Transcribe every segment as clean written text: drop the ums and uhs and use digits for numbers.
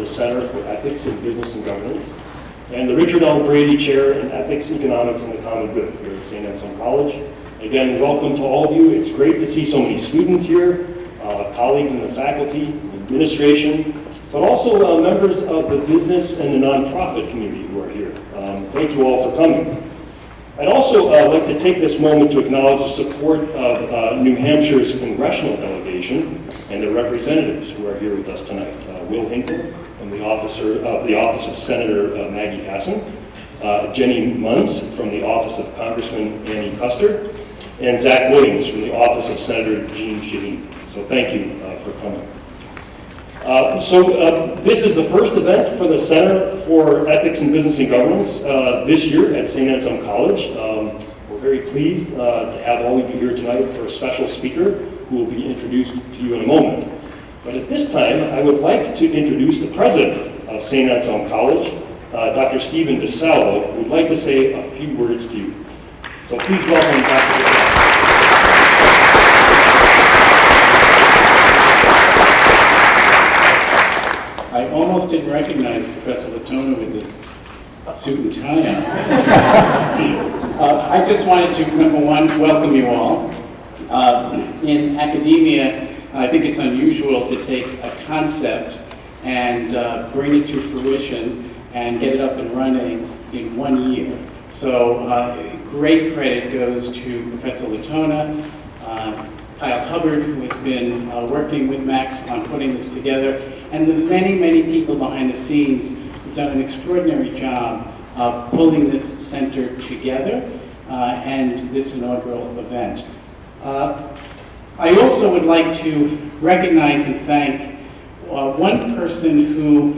the Center for Ethics in Business and Governance, and the Richard L. Brady Chair in Ethics, Economics, and the Common Good here at St. Anselm College. Again, welcome to all of you. It's great to see so many students here, colleagues in the faculty, administration, but also members of the business and the nonprofit community who are here. Thank you all for coming. I'd also like to take this moment to acknowledge the support of New Hampshire's congressional delegation and their representatives who are here with us tonight. Will Hinkle from the Office of Senator Maggie Hassan, Jenny Munz from the Office of Congressman Annie Custer, and Zach Williams from the Office of Senator Jean Shaheen. So thank you for coming. This is the first event for the Center for Ethics in Business and Governance this year at St. Anselm College. We're very pleased to have all of you here tonight for a special speaker who will be introduced to you in a moment. But at this time, I would like to introduce the president of St. Anselm College, Dr. Stephen DeSalvo, who would like to say a few words to you. So please welcome Dr. DeSalvo. I almost didn't recognize Professor Latona with the suit and tie on. I just wanted to, number one, welcome you all. In academia, I think it's unusual to take a concept and bring it to fruition and get it up and running in 1 year. So great credit goes to Professor Latona, Kyle Hubbard, who has been working with Max on putting this together, and the many, many people behind the scenes who've done an extraordinary job of pulling this center together and this inaugural event. I also would like to recognize and thank one person who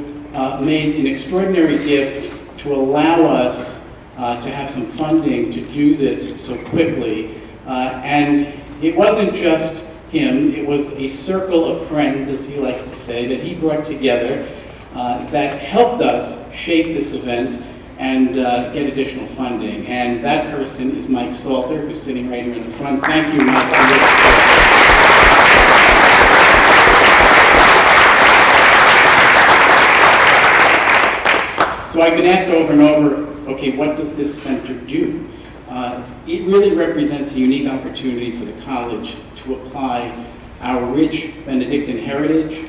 made an extraordinary gift to allow us to have some funding to do this so quickly. And it wasn't just him, it was a circle of friends, as he likes to say, that he brought together that helped us shape this event and get additional funding. And that person is Mike Salter, who's sitting right here in the front. Thank you, Mike. So I've been asked over and over, okay, what does this center do? It really represents a unique opportunity for the college to apply our rich Benedictine heritage,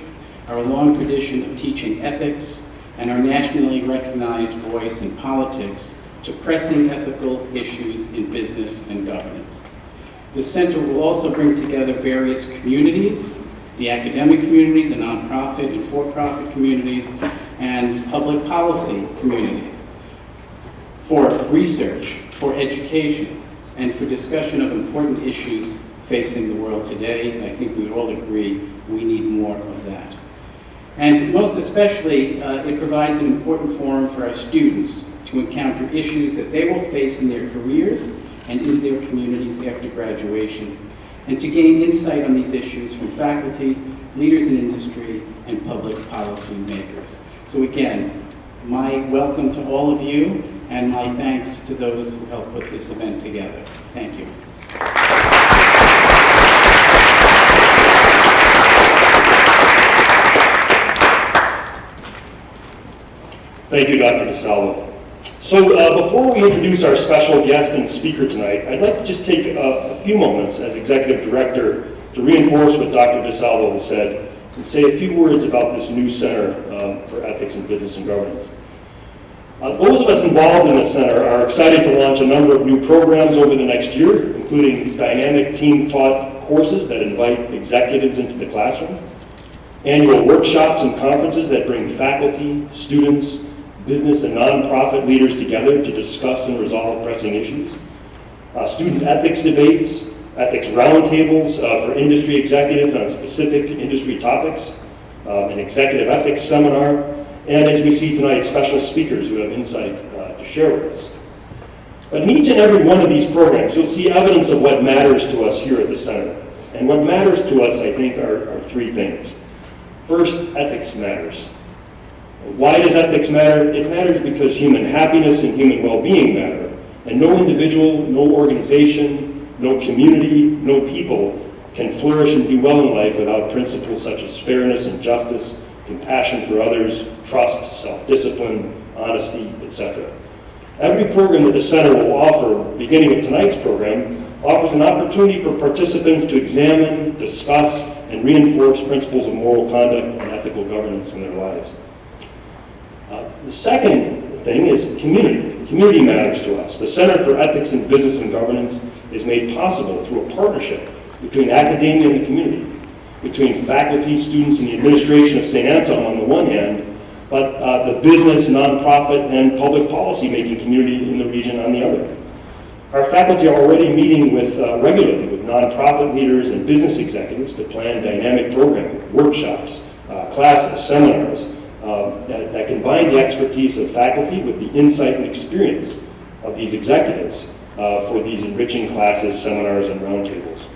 our long tradition of teaching ethics, and our nationally recognized voice in politics to pressing ethical issues in business and governance. The center will also bring together various communities, the academic community, the nonprofit and for-profit communities, and public policy communities for research, for education, and for discussion of important issues facing the world today. And I think we would all agree we need more of that. And most especially, it provides an important forum for our students to encounter issues that they will face in their careers and in their communities after graduation, and to gain insight on these issues from faculty, leaders in industry, and public policy makers. So again, my welcome to all of you, and my thanks to those who helped put this event together. Thank you. Thank you, Dr. DeSalvo. So before we introduce our special guest and speaker tonight, I'd like to just take a few moments as Executive Director to reinforce what Dr. DeSalvo has said and say a few words about this new Center for Ethics in Business and Governance. Those of us involved in the center are excited to launch a number of new programs over the next year, including dynamic team-taught courses that invite executives into the classroom, annual workshops and conferences that bring faculty, students, business and nonprofit leaders together to discuss and resolve pressing issues, student ethics debates, ethics roundtables for industry executives on specific industry topics, an executive ethics seminar, and as we see tonight, special speakers who have insight to share with us. But in each and every one of these programs, you'll see evidence of what matters to us here at the center. And what matters to us, I think, are three things. First, ethics matters. Why does ethics matter? It matters because human happiness and human well-being matter. And no individual, no organization, no community, no people can flourish and do well in life without principles such as fairness and justice, compassion for others, trust, self-discipline, honesty, etc. Every program that the center will offer, beginning with tonight's program, offers an opportunity for participants to examine, discuss, and reinforce principles of moral conduct and ethical governance in their lives. The second thing is community. Community matters to us. The Center for Ethics in Business and Governance is made possible through a partnership between academia and the community, between faculty, students, and the administration of St. Anselm on the one hand, but the business, nonprofit, and public policy-making community in the region on the other. Our faculty are already meeting regularly with nonprofit leaders and business executives to plan dynamic programming, workshops, classes, seminars, that combine the expertise of faculty with the insight and experience of these executives for these enriching classes, seminars, and roundtables.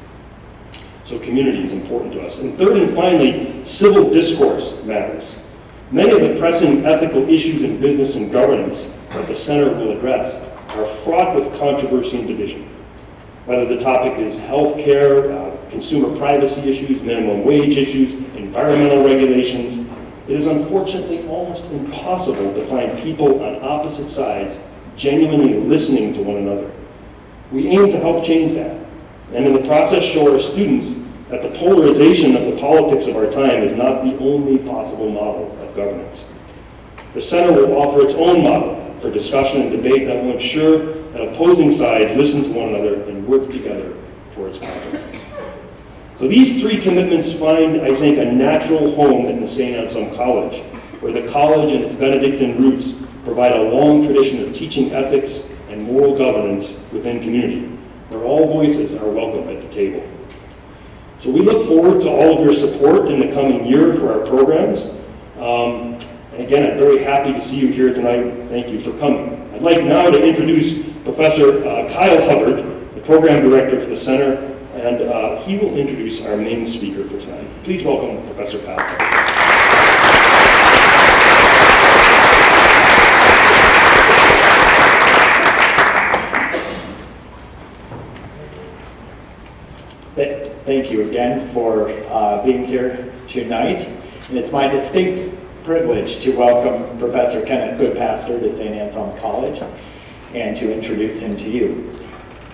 So community is important to us. And third and finally, civil discourse matters. Many of the pressing ethical issues in business and governance that the center will address are fraught with controversy and division. Whether the topic is healthcare, consumer privacy issues, minimum wage issues, environmental regulations, it is unfortunately almost impossible to find people on opposite sides genuinely listening to one another. We aim to help change that, and in the process show our students that the polarization of the politics of our time is not the only possible model of governance. The center will offer its own model for discussion and debate that will ensure that opposing sides listen to one another and work together towards compromise. So these three commitments find, I think, a natural home in the St. Anselm College, where the college and its Benedictine roots provide a long tradition of teaching ethics and moral governance within community, where all voices are welcome at the table. So we look forward to all of your support in the coming year for our programs. And again, I'm very happy to see you here tonight. Thank you for coming. I'd like now to introduce Professor Kyle Hubbard, the Program Director for the Center, and he will introduce our main speaker for tonight. Please welcome Professor Kyle Hubbard. Thank you again for being here tonight. And it's my distinct privilege to welcome Professor Kenneth Goodpaster to St. Anselm College and to introduce him to you.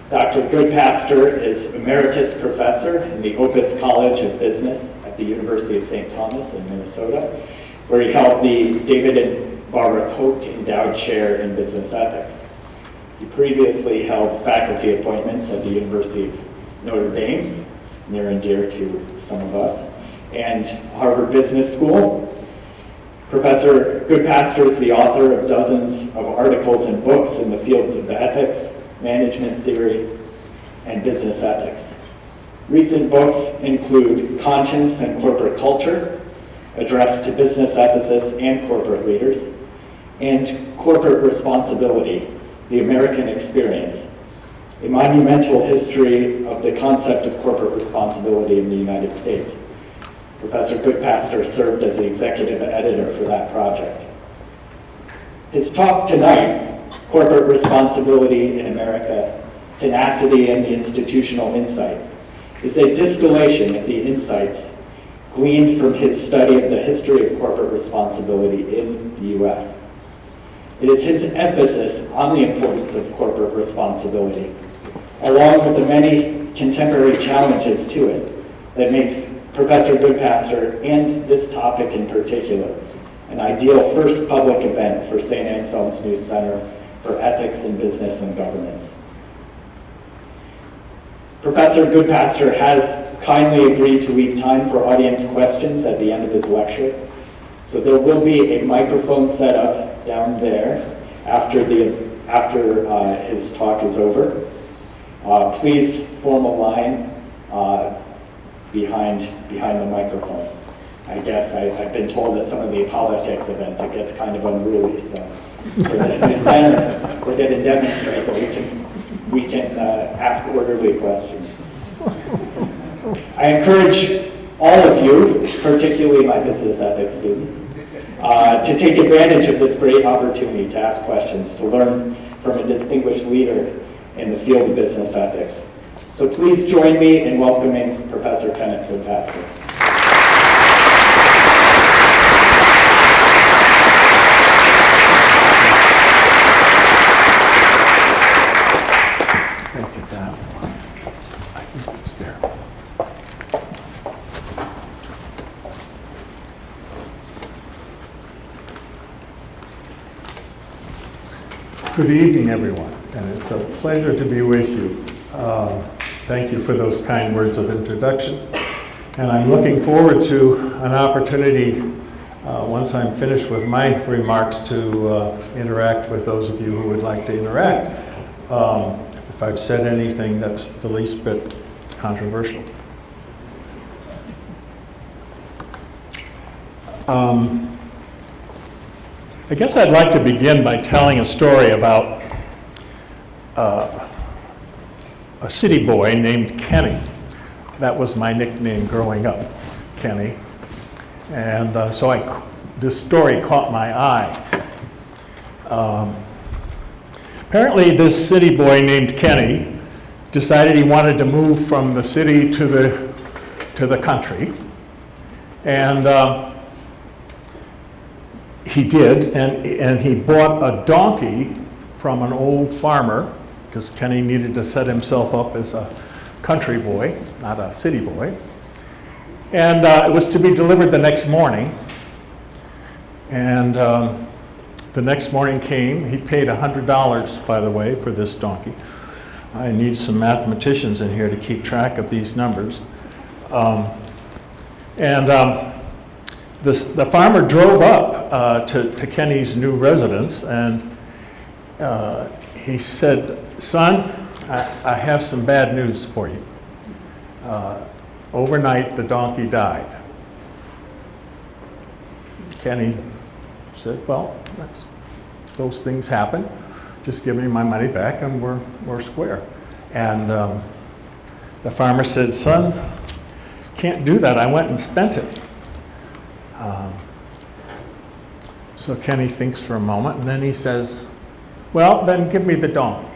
Dr. Goodpaster is Emeritus Professor in the Opus College of Business at the University of St. Thomas in Minnesota, where he held the David and Barbara Koch Endowed Chair in Business Ethics. He previously held faculty appointments at the University of Notre Dame, near and dear to some of us, and Harvard Business School. Professor Goodpaster is the author of dozens of articles and books in the fields of ethics, management theory, and business ethics. Recent books include Conscience and Corporate Culture, addressed to business ethicists and corporate leaders, and Corporate Responsibility, The American Experience, a monumental history of the concept of corporate responsibility in the United States. Professor Goodpaster served as the executive editor for that project. His talk tonight, Corporate Responsibility in America, Tenacity and the Institutional Insight, is a distillation of the insights gleaned from his study of the history of corporate responsibility in the US. It is his emphasis on the importance of corporate responsibility, along with the many contemporary challenges to it, that makes Professor Goodpaster and this topic in particular an ideal first public event for St. Anselm's new Center for Ethics in Business and Governance. Professor Goodpaster has kindly agreed to leave time for audience questions at the end of his lecture. So there will be a microphone set up down there after his talk is over. Please form a line behind the microphone. I guess I've been told at some of the politics events it gets kind of unruly. So for this new center, we're going to demonstrate that we can ask orderly questions. I encourage all of you, particularly my business ethics students, to take advantage of this great opportunity to ask questions, to learn from a distinguished leader in the field of business ethics. So please join me in welcoming Professor Kenneth Goodpaster. Good evening, everyone, and it's a pleasure to be with you. Thank you for those kind words of introduction. And I'm looking forward to an opportunity, once I'm finished with my remarks, to interact with those of you who would like to interact. If I've said anything that's the least bit controversial. I guess I'd like to begin by telling a story about a city boy named Kenny. That was my nickname growing up, Kenny. And this story caught my eye. Apparently this city boy named Kenny decided he wanted to move from the city to the country. And he did, and he bought a donkey from an old farmer, because Kenny needed to set himself up as a country boy, not a city boy. And it was to be delivered the next morning. And the next morning came. He paid $100, by the way, for this donkey. I need some mathematicians in here to keep track of these numbers. The farmer drove up to Kenny's new residence, and he said, "Son, I have some bad news for you. Overnight, the donkey died." Kenny said, "Well, those things happen. Just give me my money back and we're square." And the farmer said, "Son, can't do that. I went and spent it." So Kenny thinks for a moment, and then he says, "Well, then give me the donkey."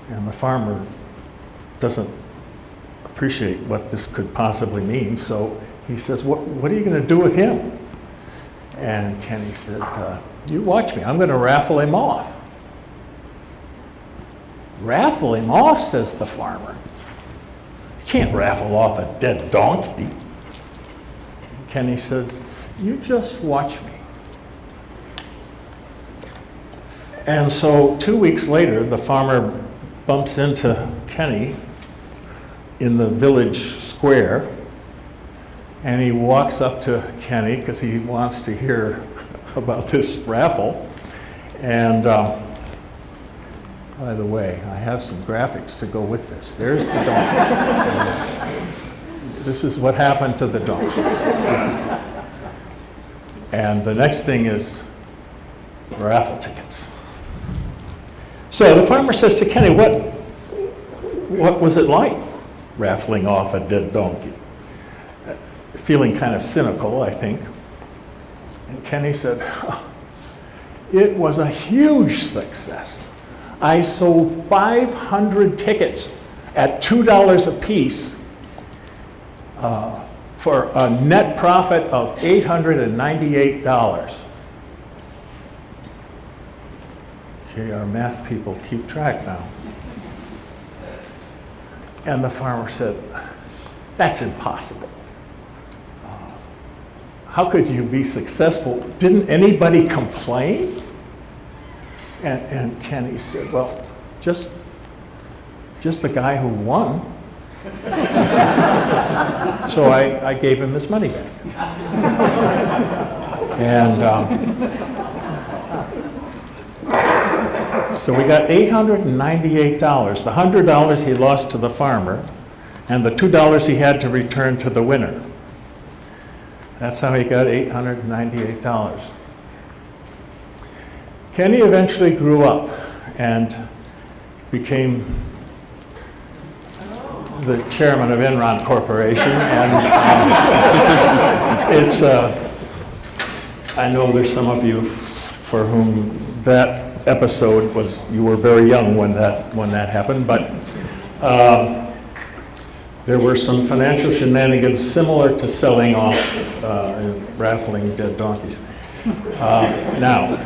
And the farmer doesn't appreciate what this could possibly mean, so he says, what are you going to do with him?" And Kenny said, "You watch me. I'm going to raffle him off." "Raffle him off," says the farmer. "You can't raffle off a dead donkey." Kenny says, "You just watch me." And so 2 weeks later, the farmer bumps into Kenny in the village square, and he walks up to Kenny because he wants to hear about this raffle. And by the way, I have some graphics to go with this. There's the donkey. This is what happened to the donkey. And the next thing is raffle tickets. So the farmer says to Kenny, what was it like raffling off a dead donkey? Feeling kind of cynical, I think. And Kenny said, "It was a huge success. I sold 500 tickets at $2 a piece for a net profit of $898. Okay, our math people keep track now. And the farmer said, "That's impossible. How could you be successful? Didn't anybody complain?" And Kenny said, "Well, just the guy who won." So I gave him his money back. And so we got $898. The $100 he lost to the farmer, and the $2 he had to return to the winner. That's how he got $898. Kenny eventually grew up and became the chairman of Enron Corporation, and I know there's some of you for whom that episode was, you were very young when that happened, but there were some financial shenanigans similar to selling off and raffling dead donkeys. Now,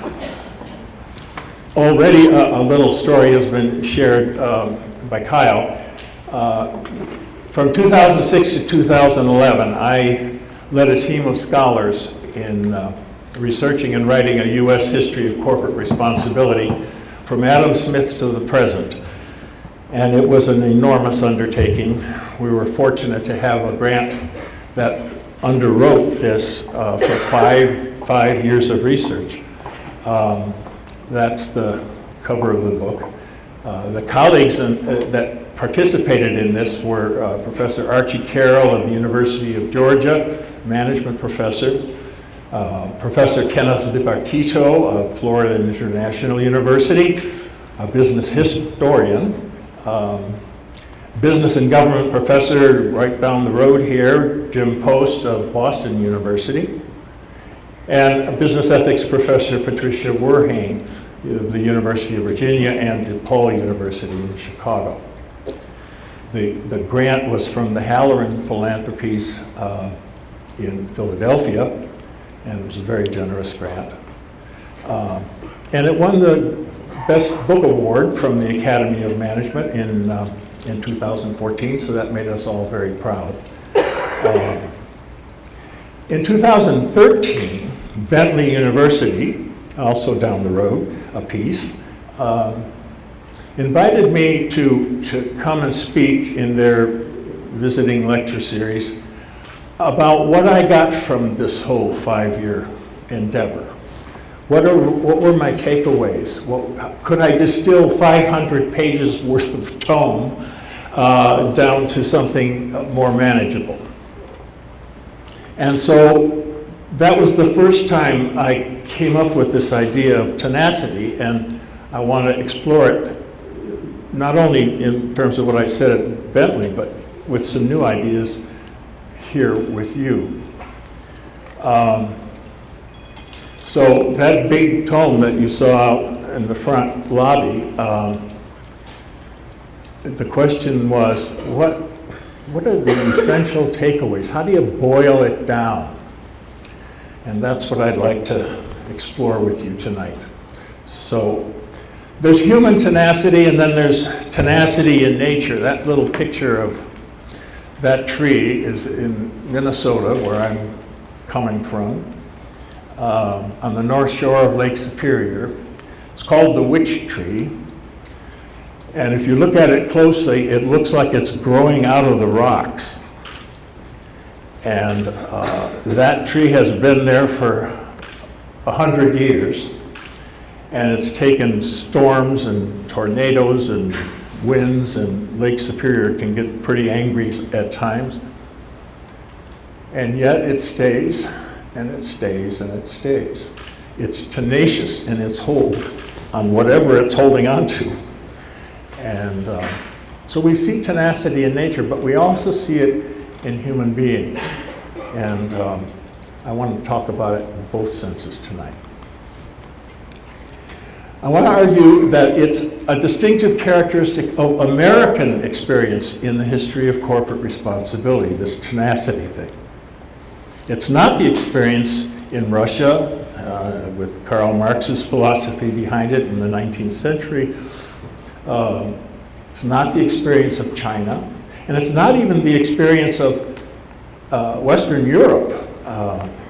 already a little story has been shared by Kyle. From 2006 to 2011, I led a team of scholars in researching and writing a U.S. history of corporate responsibility from Adam Smith to the present. And it was an enormous undertaking. We were fortunate to have a grant that underwrote this for five years of research. That's the cover of the book. The colleagues that participated in this were Professor Archie Carroll of the University of Georgia, management professor, Professor Kenneth Goodpaster of Florida International University, a business historian, business and government professor right down the road here, Jim Post of Boston University, and a business ethics professor, Patricia Werhane of the University of Virginia and DePaul University in Chicago. The grant was from the Halloran Philanthropies in Philadelphia, and it was a very generous grant. And it won the Best Book Award from the Academy of Management in 2014, so that made us all very proud. In 2013, Bentley University, also down the road a piece, invited me to come and speak in their visiting lecture series about what I got from this whole 5-year endeavor. What were my takeaways? Could I distill 500 pages worth of tome down to something more manageable? And so that was the first time I came up with this idea of tenacity, and I want to explore it not only in terms of what I said at Bentley, but with some new ideas here with you. So that big tome that you saw out in the front lobby, the question was, what are the essential takeaways? How do you boil it down? And that's what I'd like to explore with you tonight. So there's human tenacity, and then there's tenacity in nature. That little picture of that tree is in Minnesota, where I'm coming from, on the north shore of Lake Superior. It's called the witch tree. And if you look at it closely, it looks like it's growing out of the rocks. And that tree has been there for 100 years. And it's taken storms and tornadoes and winds, and Lake Superior can get pretty angry at times. And yet it stays, and it stays, and it stays. It's tenacious in its hold on whatever it's holding on to. And so we see tenacity in nature, but we also see it in human beings. And I want to talk about it in both senses tonight. I want to argue that it's a distinctive characteristic of American experience in the history of corporate responsibility, this tenacity thing. It's not the experience in Russia, with Karl Marx's philosophy behind it in the 19th century. It's not the experience of China, and it's not even the experience of Western Europe,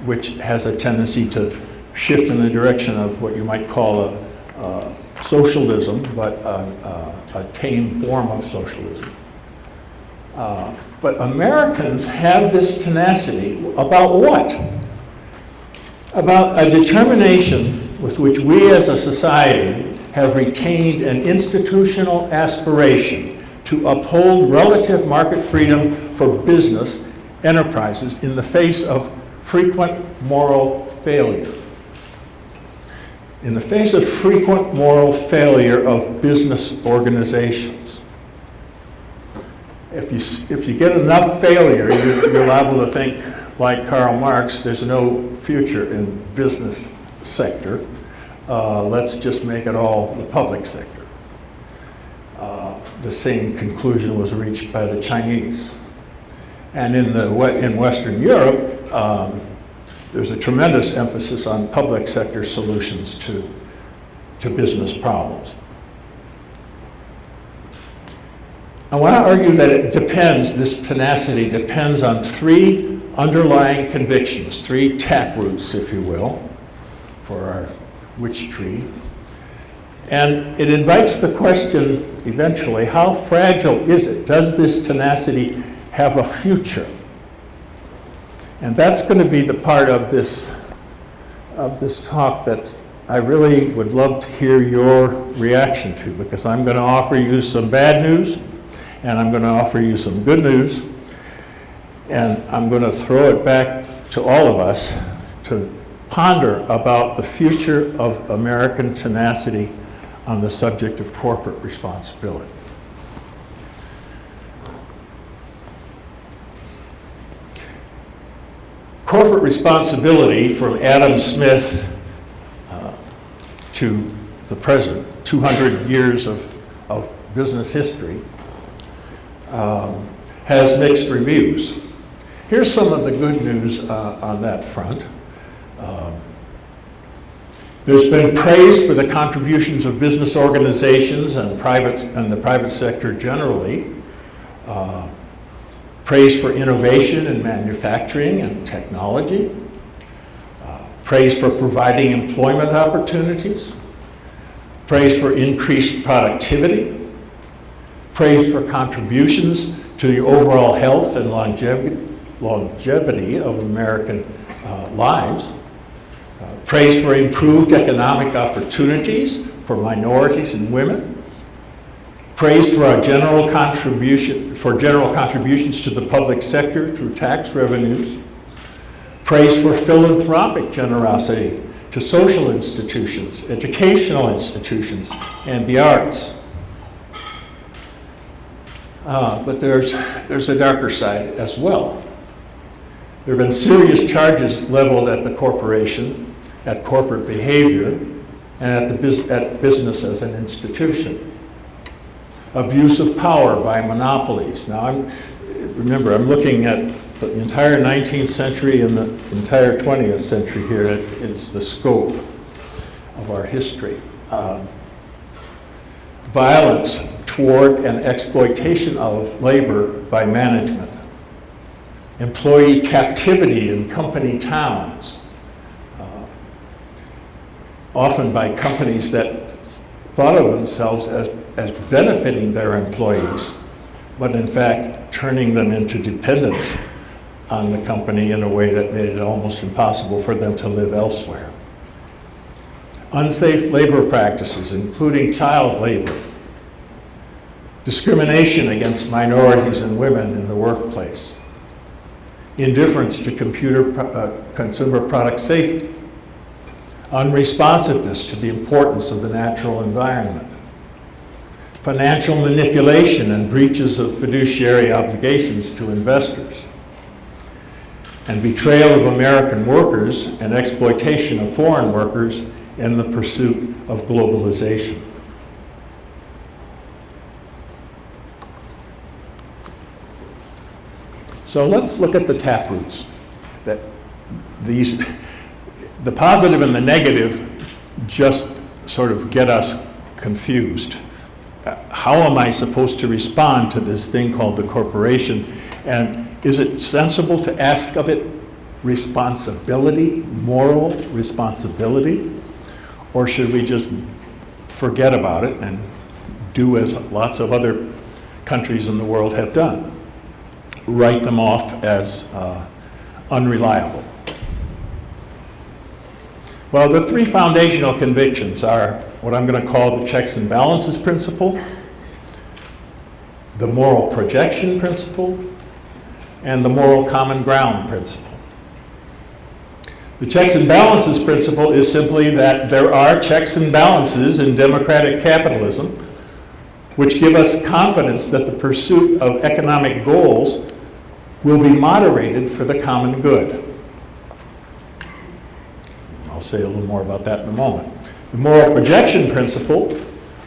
which has a tendency to shift in the direction of what you might call socialism, but a tame form of socialism. But Americans have this tenacity about what? About a determination with which we as a society have retained an institutional aspiration to uphold relative market freedom for business enterprises in the face of frequent moral failure. In the face of frequent moral failure of business organizations. If you get enough failure, you're liable to think, like Karl Marx, there's no future in business sector. Let's just make it all the public sector. The same conclusion was reached by the Chinese. And in Western Europe, there's a tremendous emphasis on public sector solutions to business problems. I want to argue that it depends, this tenacity depends on three underlying convictions, three taproots, if you will. for our witch tree. And it invites the question eventually, how fragile is it? Does this tenacity have a future? And that's going to be the part of this talk that I really would love to hear your reaction to, because I'm going to offer you some bad news, and I'm going to offer you some good news, and I'm going to throw it back to all of us to ponder about the future of American tenacity on the subject of corporate responsibility. Corporate responsibility, from Adam Smith to the present, 200 years of business history, has mixed reviews. Here's some of the good news on that front. There's been praise for the contributions of business organizations and the private sector generally. Praise for innovation in manufacturing and technology. Praise for providing employment opportunities. Praise for increased productivity. Praise for contributions to the overall health and longevity of American lives. Praise for improved economic opportunities for minorities and women. Praise for our general contributions to the public sector through tax revenues. Praise for philanthropic generosity to social institutions, educational institutions, and the arts. But there's a darker side as well. There have been serious charges leveled at the corporation, at corporate behavior, and at business as an institution. Abuse of power by monopolies. Now, remember, I'm looking at the entire 19th century and the entire 20th century here. It's the scope of our history. Violence toward and exploitation of labor by management. Employee captivity in company towns, often by companies that thought of themselves as benefiting their employees, but in fact turning them into dependents on the company in a way that made it almost impossible for them to live elsewhere. Unsafe labor practices, including child labor. Discrimination against minorities and women in the workplace. Indifference to consumer product safety. Unresponsiveness to the importance of the natural environment. Financial manipulation and breaches of fiduciary obligations to investors. And betrayal of American workers and exploitation of foreign workers in the pursuit of globalization. So let's look at the taproots. The positive and the negative just sort of get us confused. How am I supposed to respond to this thing called the corporation? And is it sensible to ask of it responsibility, moral responsibility? Or should we just forget about it and do as lots of other countries in the world have done? Write them off as unreliable. Well, the three foundational convictions are what I'm going to call the checks and balances principle, the moral projection principle, and the moral common ground principle. The checks and balances principle is simply that there are checks and balances in democratic capitalism which give us confidence that the pursuit of economic goals will be moderated for the common good. I'll say a little more about that in a moment. The moral projection principle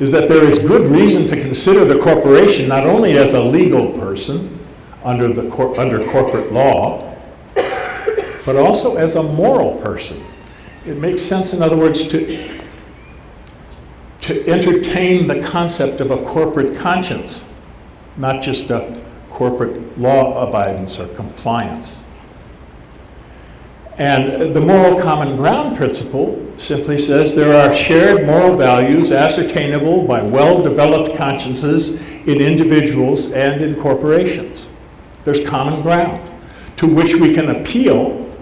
is that there is good reason to consider the corporation not only as a legal person under corporate law, but also as a moral person. It makes sense, in other words, to entertain the concept of a corporate conscience, not just a corporate law abidance or compliance. And the moral common ground principle simply says there are shared moral values ascertainable by well-developed consciences in individuals and in corporations. There's common ground to which we can appeal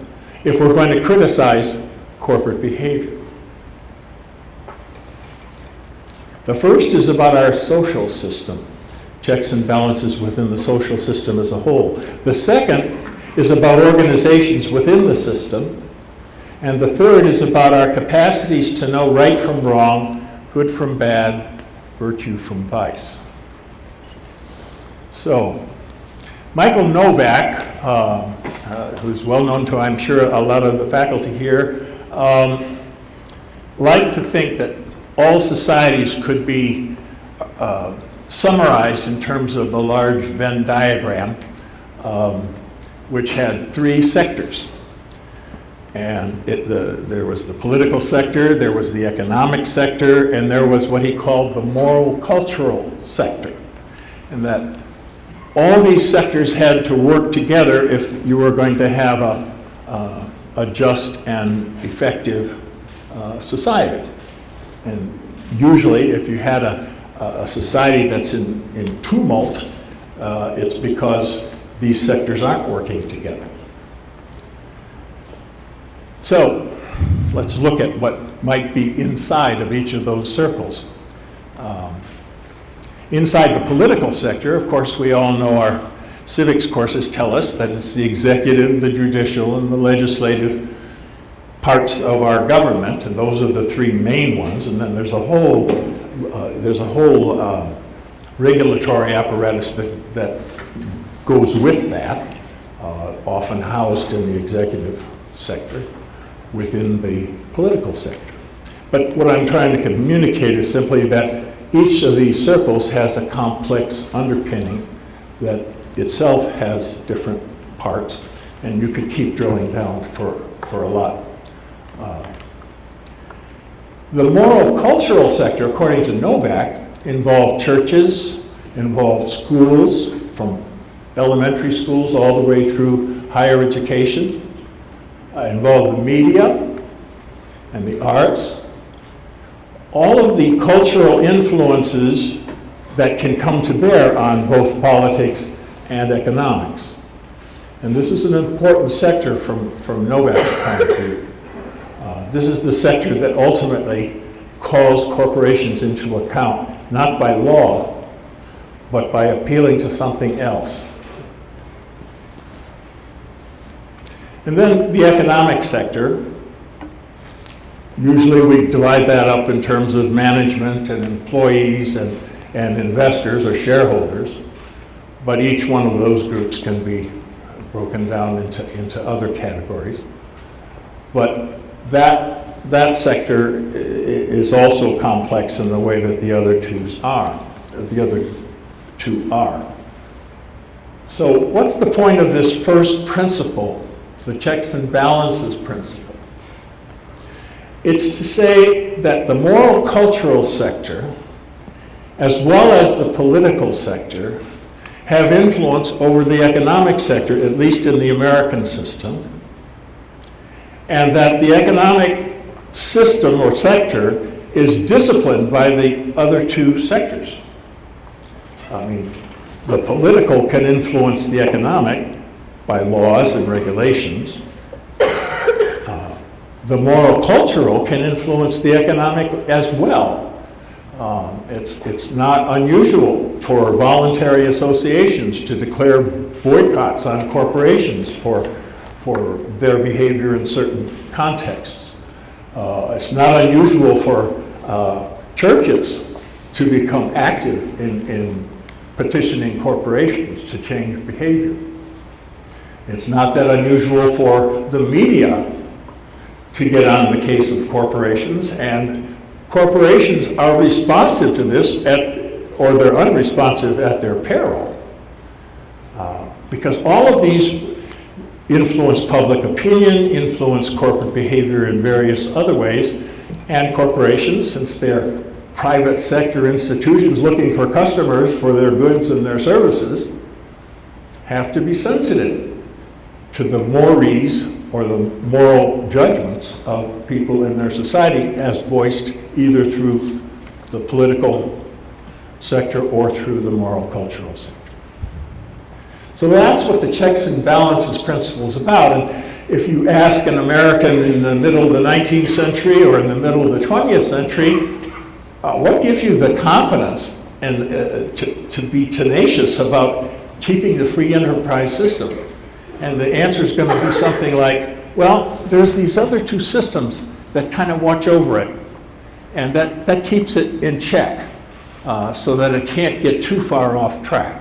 if we're going to criticize corporate behavior. The first is about our social system, checks and balances within the social system as a whole. The second is about organizations within the system. And the third is about our capacities to know right from wrong, good from bad, virtue from vice. So, Michael Novak, who's well known to, I'm sure, a lot of the faculty here, like to think that all societies could be summarized in terms of a large Venn diagram, which had three sectors. And there was the political sector, there was the economic sector, and there was what he called the moral cultural sector. And that all these sectors had to work together if you were going to have a just and effective society. And usually if you had a society that's in tumult, it's because these sectors aren't working together. So let's look at what might be inside of each of those circles. Inside the political sector, of course, we all know our civics courses tell us that it's the executive, the judicial, and the legislative parts of our government, and those are the three main ones. And then there's a whole regulatory apparatus that goes with that, often housed in the executive sector within the political sector. But what I'm trying to communicate is simply that each of these circles has a complex underpinning that itself has different parts, and you could keep drilling down for a lot. The moral cultural sector, according to Novak, involved churches, involved schools, from elementary schools all the way through higher education, involved the media and the arts, all of the cultural influences that can come to bear on both politics and economics. And this is an important sector from Novak's point of view. This is the sector that ultimately calls corporations into account, not by law, but by appealing to something else. And then the economic sector, usually we divide that up in terms of management and employees and investors or shareholders, but each one of those groups can be broken down into other categories. But that sector is also complex in the way that the other two are. So what's the point of this first principle, the checks and balances principle? It's to say that the moral cultural sector, as well as the political sector, have influence over the economic sector, at least in the American system, and that the economic system or sector is disciplined by the other two sectors. I mean, the political can influence the economic by laws and regulations. The moral cultural can influence the economic as well. It's not unusual for voluntary associations to declare boycotts on corporations for their behavior in certain contexts. It's not unusual for churches to become active in petitioning corporations to change behavior. It's not that unusual for the media to get on the case of corporations, and corporations are responsive to this or they're unresponsive at their peril. Because all of these influence public opinion, influence corporate behavior in various other ways, and corporations, since they're private sector institutions looking for customers for their goods and their services, have to be sensitive to the mores or the moral judgments of people in their society as voiced either through the political sector or through the moral cultural sector. So that's what the checks and balances principle is about. And if you ask an American in the middle of the 19th century or in the middle of the 20th century, what gives you the confidence and to be tenacious about keeping the free enterprise system? And the answer is going to be something like, well, there's these other two systems that kind of watch over it, and that keeps it in check so that it can't get too far off track.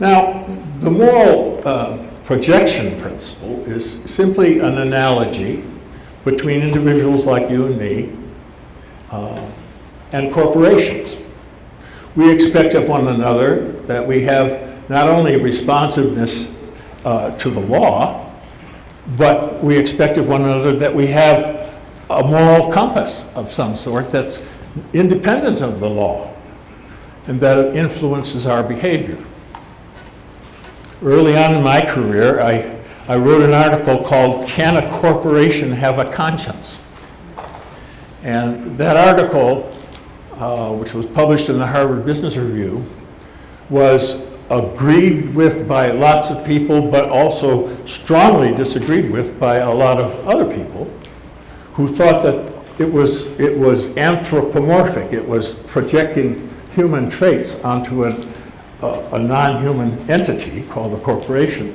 Now, the moral projection principle is simply an analogy between individuals like you and me and corporations. We expect of one another that we have not only responsiveness to the law, but we expect of one another that we have a moral compass of some sort that's independent of the law and that it influences our behavior. Early on in my career, I wrote an article called "Can a Corporation Have a Conscience?" And that article, which was published in the Harvard Business Review, was agreed with by lots of people, but also strongly disagreed with by a lot of other people who thought that it was anthropomorphic. It was projecting human traits onto a non-human entity called a corporation.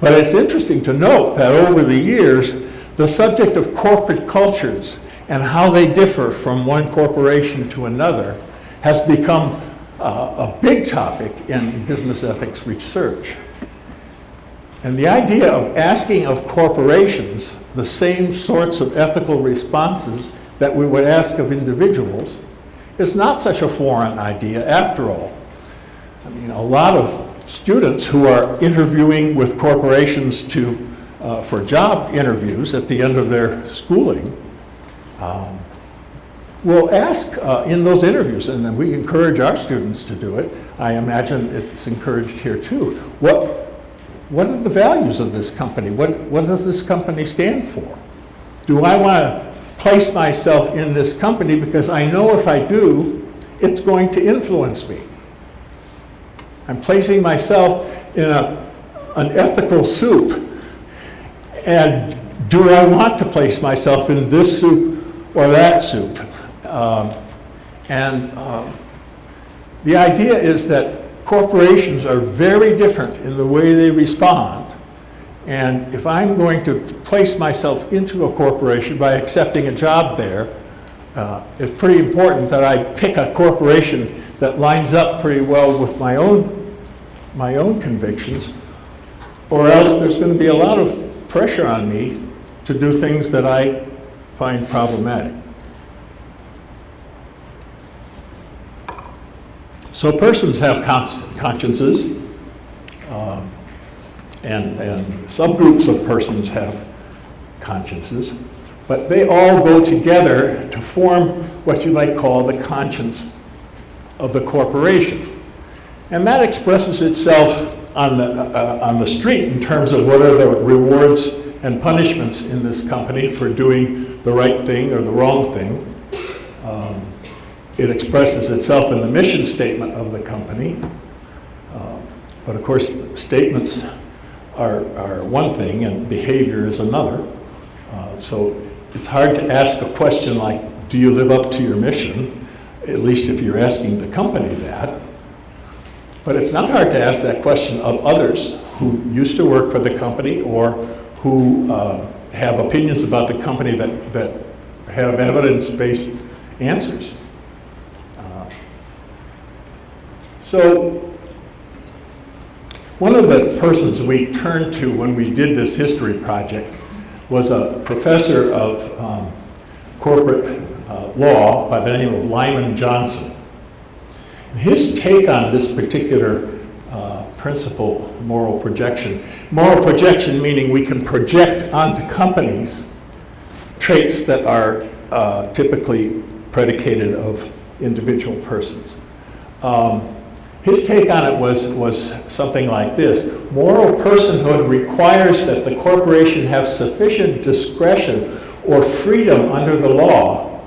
But it's interesting to note that over the years, the subject of corporate cultures and how they differ from one corporation to another has become a big topic in business ethics research. And the idea of asking of corporations the same sorts of ethical responses that we would ask of individuals is not such a foreign idea after all. I mean, a lot of students who are interviewing with corporations for job interviews at the end of their schooling will ask in those interviews, and then we encourage our students to do it. I imagine it's encouraged here too. What are the values of this company? What does this company stand for? Do I want to place myself in this company because I know if I do, it's going to influence me? I'm placing myself in an ethical soup, and do I want to place myself in this soup or that soup? The idea is that corporations are very different in the way they respond. And if I'm going to place myself into a corporation by accepting a job there, it's pretty important that I pick a corporation that lines up pretty well with my own convictions, or else there's going to be a lot of pressure on me to do things that I find problematic. So persons have consciences, and subgroups of persons have consciences, but they all go together to form what you might call the conscience of the corporation. And that expresses itself on the street in terms of what are the rewards and punishments in this company for doing the right thing or the wrong thing. It expresses itself in the mission statement of the company. But of course, statements are one thing and behavior is another. So it's hard to ask a question like, do you live up to your mission? At least if you're asking the company that. But it's not hard to ask that question of others who used to work for the company or who have opinions about the company that have evidence-based answers. So one of the persons we turned to when we did this history project was a professor of corporate law by the name of Lyman Johnson. His take on this particular principle, moral projection meaning we can project onto companies traits that are typically predicated of individual persons. His take on it was something like this: moral personhood requires that the corporation have sufficient discretion or freedom under the law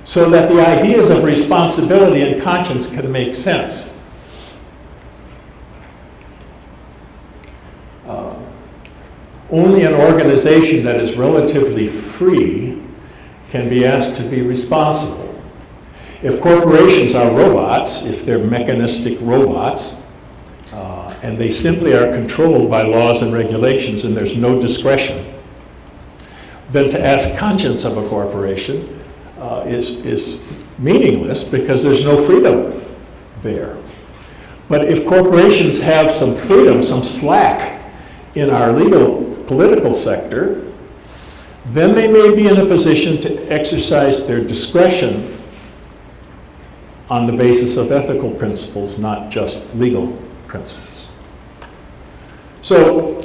so that the ideas of responsibility and conscience can make sense. Only an organization that is relatively free can be asked to be responsible. If corporations are robots, if they're mechanistic robots, and they simply are controlled by laws and regulations and there's no discretion, then to ask conscience of a corporation is meaningless because there's no freedom there. But if corporations have some freedom, some slack in our legal political sector, then they may be in a position to exercise their discretion on the basis of ethical principles, not just legal principles. So,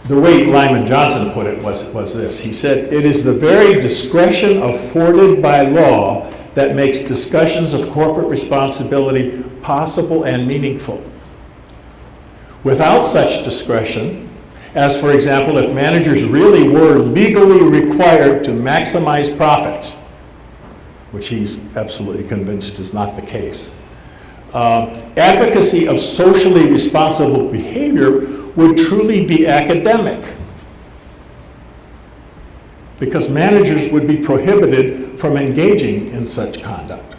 the way Lyman Johnson put it was this. He said, "It is the very discretion afforded by law that makes discussions of corporate responsibility possible and meaningful. Without such discretion, as for example, if managers really were legally required to maximize profits," which he's absolutely convinced is not the case, advocacy of socially responsible behavior would truly be academic, because managers would be prohibited from engaging in such conduct.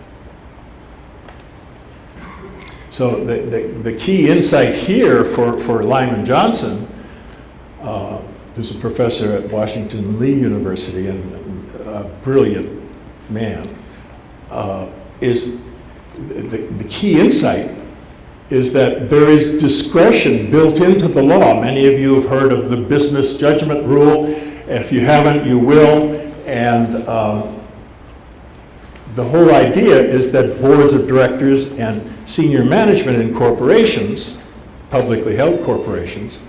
So the key insight here for Lyman Johnson, who's a professor at Washington Lee University and a brilliant man, is the key insight is that there is discretion built into the law. Many of you have heard of the business judgment rule. If you haven't, you will. And the whole idea is that boards of directors and senior management in corporations, publicly held corporations,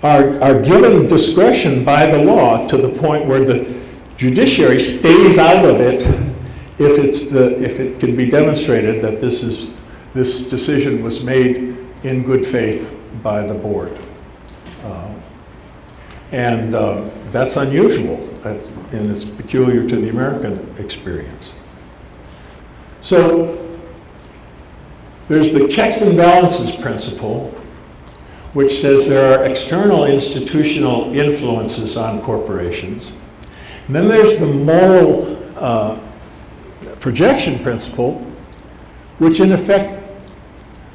are given discretion by the law to the point where the judiciary stays out of it if it can be demonstrated that this decision was made in good faith by the board. That's unusual, and it's peculiar to the American experience. So there's the checks and balances principle, which says there are external institutional influences on corporations. And then there's the moral projection principle, which in effect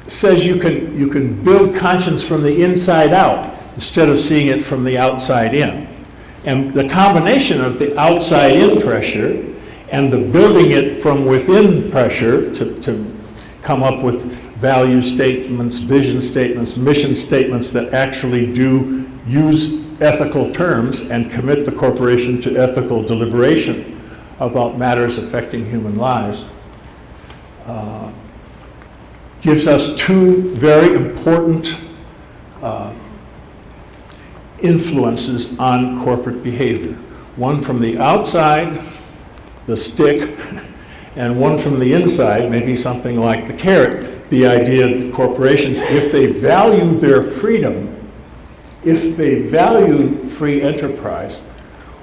says you can build conscience from the inside out instead of seeing it from the outside in. And the combination of the outside in pressure and the building it from within pressure to come up with value statements, vision statements, mission statements that actually do use ethical terms and commit the corporation to ethical deliberation about matters affecting human lives, gives us two very important influences on corporate behavior. One from the outside, the stick, and one from the inside, maybe something like the carrot, the idea that corporations, if they value their freedom, if they value free enterprise,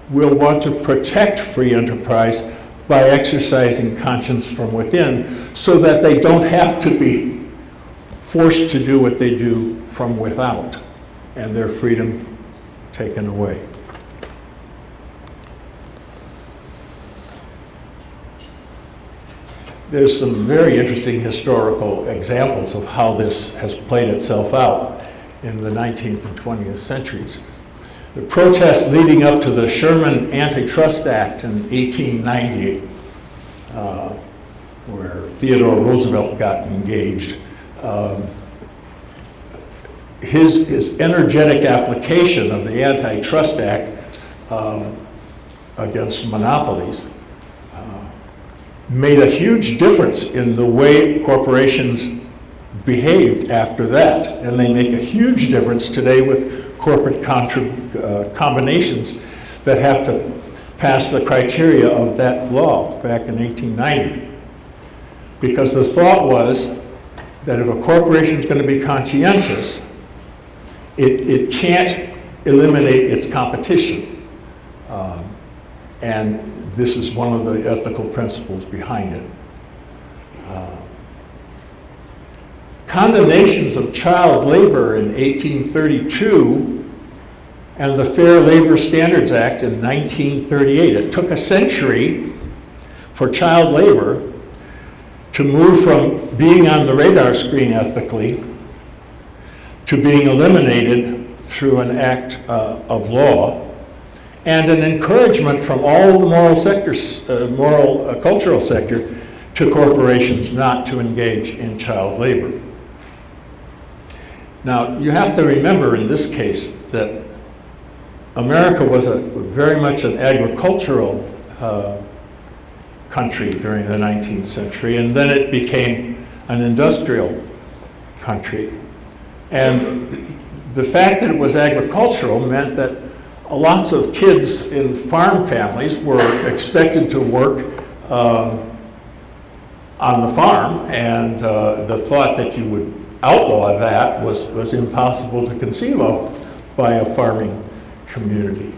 will want to protect free enterprise by exercising conscience from within so that they don't have to be forced to do what they do from without and their freedom taken away. There's some very interesting historical examples of how this has played itself out in the 19th and 20th centuries. The protests leading up to the Sherman Antitrust Act in 1898, where Theodore Roosevelt got engaged, his energetic application of the Antitrust Act against monopolies made a huge difference in the way corporations behaved after that. And they make a huge difference today with corporate combinations that have to pass the criteria of that law back in 1890. because the thought was that if a corporation is going to be conscientious, it can't eliminate its competition. And this is one of the ethical principles behind it. Condemnations of child labor in 1832 and the Fair Labor Standards Act in 1938. It took a century for child labor to move from being on the radar screen ethically to being eliminated through an act of law, and an encouragement from all the moral sectors, cultural sector, to corporations not to engage in child labor. Now, you have to remember in this case that America was very much an agricultural country during the 19th century, and then it became an industrial country. And the fact that it was agricultural meant that lots of kids in farm families were expected to work on the farm, and the thought that you would outlaw that was impossible to conceive of by a farming community.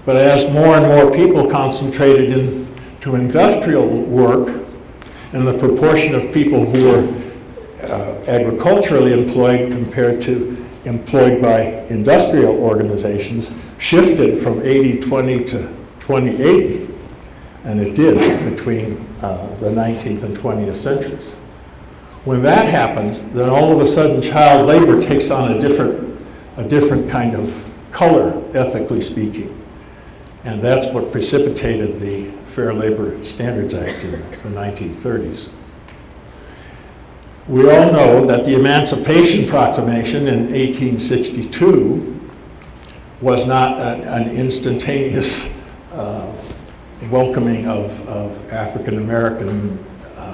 But as more and more people concentrated into industrial work, and the proportion of people who were agriculturally employed compared to employed by industrial organizations shifted from 80-20 to 20-80, and it did between the 19th and 20th centuries. When that happens, then all of a sudden child labor takes on a different kind of color, ethically speaking. And that's what precipitated the Fair Labor Standards Act in the 1930s. We all know that the Emancipation Proclamation in 1862 was not an instantaneous welcoming of African American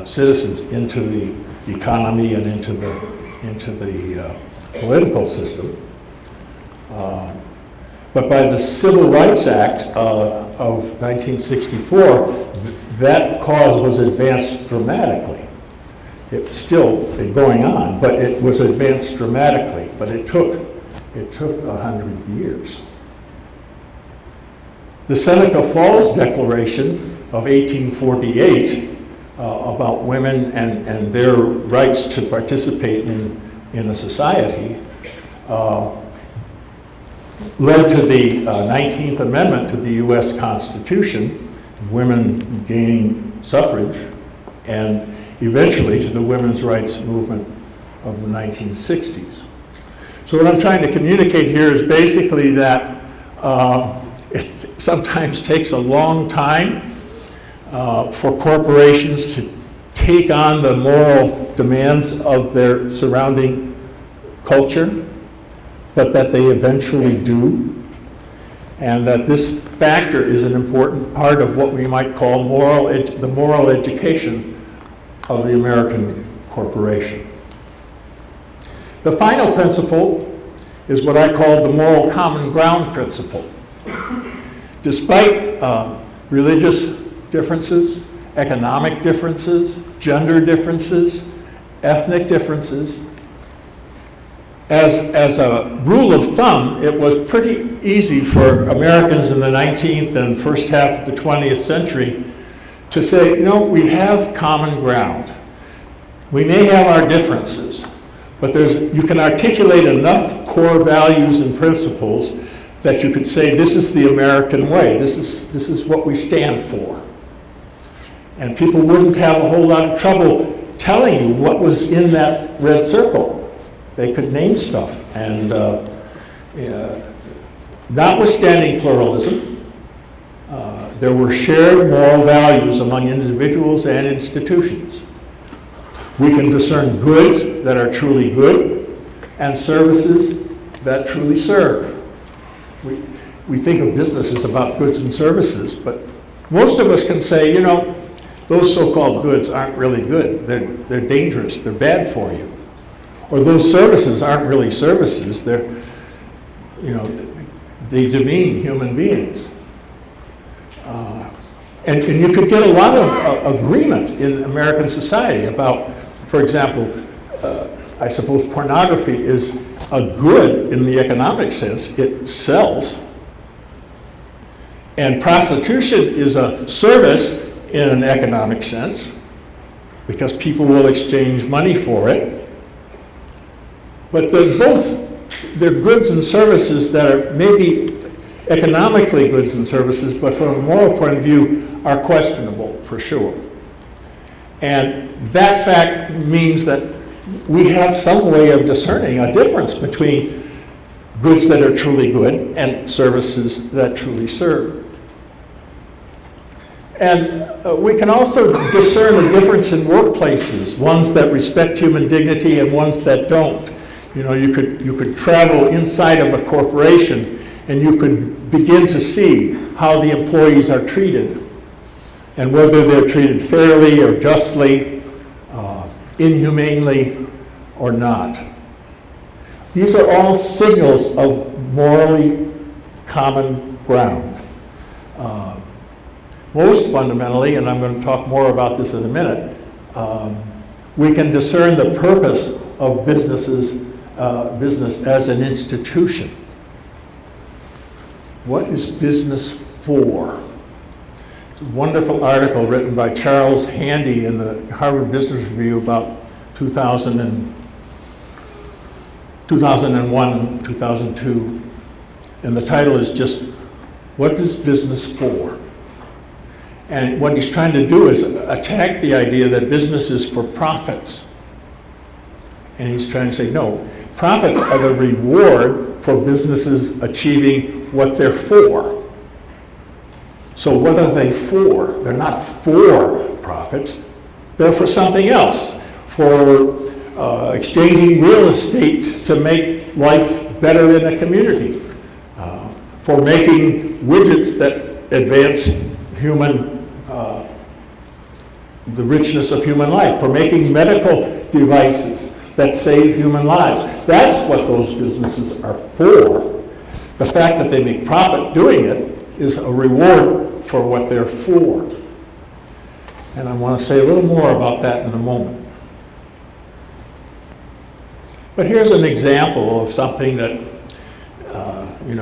citizens into the economy and into the political system. But by the Civil Rights Act of 1964, that cause was advanced dramatically. It's still going on, but it was advanced dramatically. But it took 100 years. The Seneca Falls Declaration of 1848 about women and their rights to participate in a society led to the 19th Amendment to the U.S. Constitution, women gaining suffrage, and eventually to the women's rights movement of the 1960s. So what I'm trying to communicate here is basically that it sometimes takes a long time for corporations to take on the moral demands of their surrounding culture, but that they eventually do, and that this factor is an important part of what we might call the moral education of the American corporation. The final principle is what I call the moral common ground principle. Despite religious differences, economic differences, gender differences, ethnic differences, as a rule of thumb, it was pretty easy for Americans in the 19th and first half of the 20th century to say, you know, we have common ground. We may have our differences, but you can articulate enough core values and principles that you could say, this is the American way. This is what we stand for. And people wouldn't have a whole lot of trouble telling you what was in that red circle. They could name stuff. And notwithstanding pluralism, there were shared moral values among individuals and institutions. We can discern goods that are truly good and services that truly serve. We think of business as about goods and services, but most of us can say, you know, those so-called goods aren't really good. They're dangerous. They're bad for you. Or those services aren't really services. They demean human beings. And you could get a lot of agreement in American society about, for example, I suppose pornography is a good in the economic sense. It sells. And prostitution is a service in an economic sense because people will exchange money for it. But they're goods and services that are maybe economically goods and services, but from a moral point of view are questionable for sure. And that fact means that we have some way of discerning a difference between goods that are truly good and services that truly serve. And we can also discern a difference in workplaces, ones that respect human dignity and ones that don't. You know, you could travel inside of a corporation and you could begin to see how the employees are treated and whether they're treated fairly or justly, inhumanely or not. These are all signals of morally common ground. Most fundamentally, and I'm going to talk more about this in a minute, we can discern the purpose of business as an institution. What is business for? It's a wonderful article written by Charles Handy in the Harvard Business Review about 2001, 2002. And the title is just, What is Business For? And what he's trying to do is attack the idea that business is for profits. And he's trying to say, no, profits are the reward for businesses achieving what they're for. So what are they for? They're not for profits. They're for something else, for exchanging real estate to make life better in a community, for making widgets that advance the richness of human life, for making medical devices that save human lives. That's what those businesses are for. The fact that they make profit doing it is a reward for what they're for. And I want to say a little more about that in a moment. But here's an example of something that,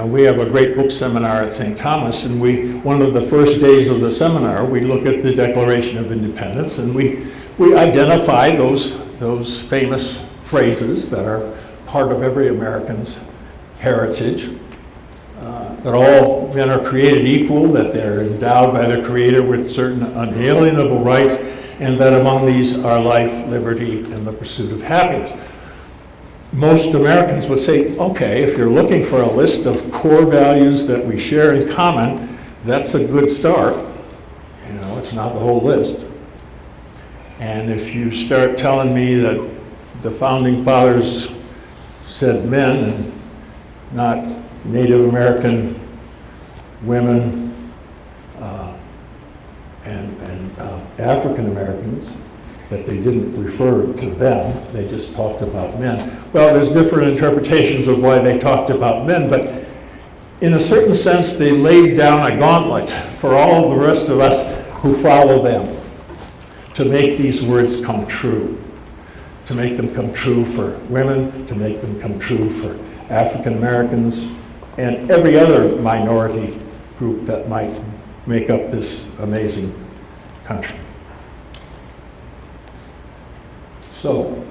we have a great book seminar at St. Thomas, and one of the first days of the seminar, we look at the Declaration of Independence, and we identify those famous phrases that are part of every American's heritage. That all men are created equal, that they're endowed by their Creator with certain unalienable rights, and that among these are life, liberty, and the pursuit of happiness. Most Americans would say, okay, if you're looking for a list of core values that we share in common, that's a good start. It's not the whole list. And if you start telling me that the founding fathers said men and not Native American women and African Americans, that they didn't refer to them, they just talked about men. Well, there's different interpretations of why they talked about men, but in a certain sense, they laid down a gauntlet for all the rest of us who follow them to make these words come true, to make them come true for women, to make them come true for African Americans, and every other minority group that might make up this amazing country. So,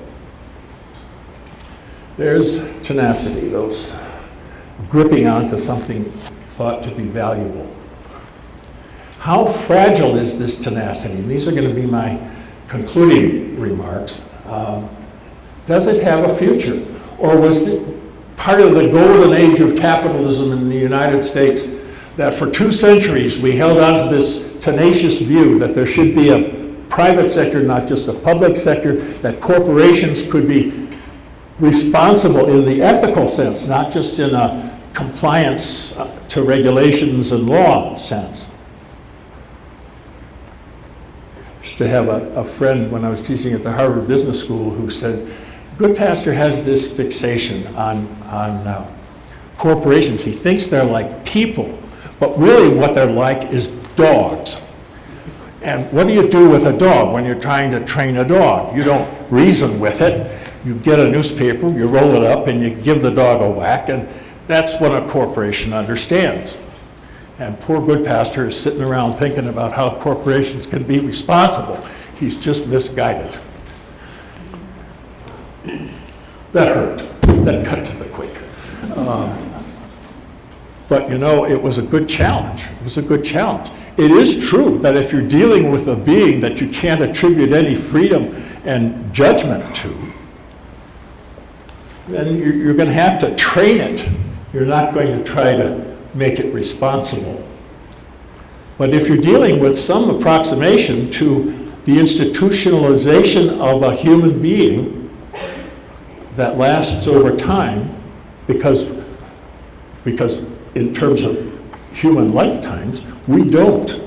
there's tenacity, those gripping onto something thought to be valuable. How fragile is this tenacity? And these are going to be my concluding remarks. Does it have a future? Or was it part of the golden age of capitalism in the United States that for 2 centuries we held on to this tenacious view that there should be a private sector, not just a public sector, that corporations could be responsible in the ethical sense, not just in a compliance to regulations and law sense. I used to have a friend when I was teaching at the Harvard Business School who said, Goodpaster has this fixation on corporations. He thinks they're like people, but really what they're like is dogs. And what do you do with a dog when you're trying to train a dog? You don't reason with it. You get a newspaper, you roll it up, and you give the dog a whack, and that's what a corporation understands. And poor Goodpaster is sitting around thinking about how corporations can be responsible. He's just misguided. That hurt. That cut to the quick. But you know, it was a good challenge. It was a good challenge. It is true that if you're dealing with a being that you can't attribute any freedom and judgment to, then you're going to have to train it. You're not going to try to make it responsible. But if you're dealing with some approximation to the institutionalization of a human being that lasts over time, because in terms of human lifetimes, we don't.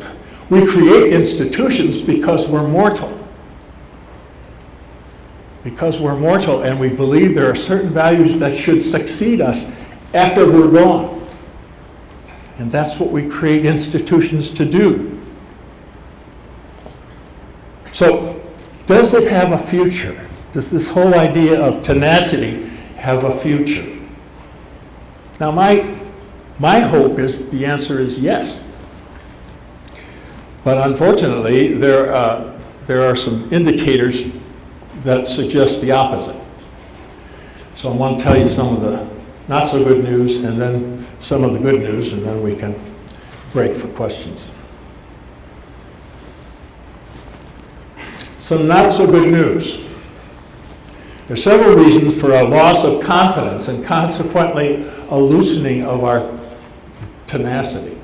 We create institutions because we're mortal. Because we're mortal and we believe there are certain values that should succeed us after we're gone. And that's what we create institutions to do. So, does it have a future? Does this whole idea of tenacity have a future? Now, my hope is the answer is yes. But unfortunately, there are some indicators that suggest the opposite. So I want to tell you some of the not so good news and then some of the good news, and then we can break for questions. Some not so good news. There are several reasons for a loss of confidence and consequently a loosening of our tenacity.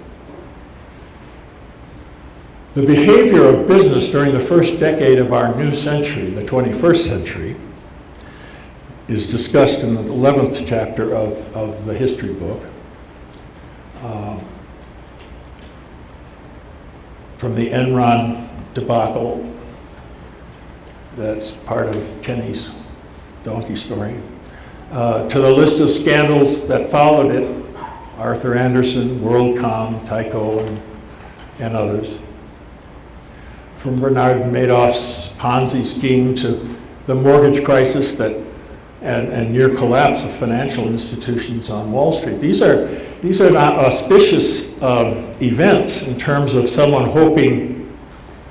The behavior of business during the first decade of our new century, the 21st century, is discussed in the 11th chapter of the history book. From the Enron debacle, that's part of Kenny's donkey story, to the list of scandals that followed it, Arthur Andersen, WorldCom, Tyco, and others. From Bernard Madoff's Ponzi scheme to the mortgage crisis and near collapse of financial institutions on Wall Street. These are not auspicious events in terms of someone hoping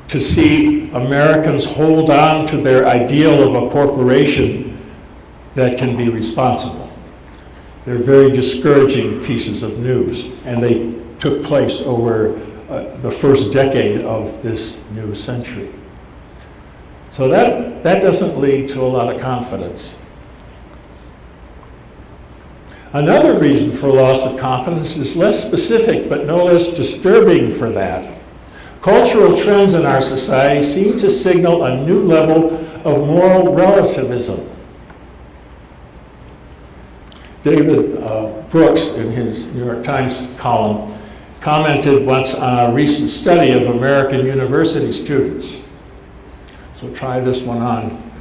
to see Americans hold on to their ideal of a corporation that can be responsible. They're very discouraging pieces of news, and they took place over the first decade of this new century. So that doesn't lead to a lot of confidence. Another reason for loss of confidence is less specific, but no less disturbing for that. Cultural trends in our society seem to signal a new level of moral relativism. David Brooks, in his New York Times column, commented once on a recent study of American university students. So try this one on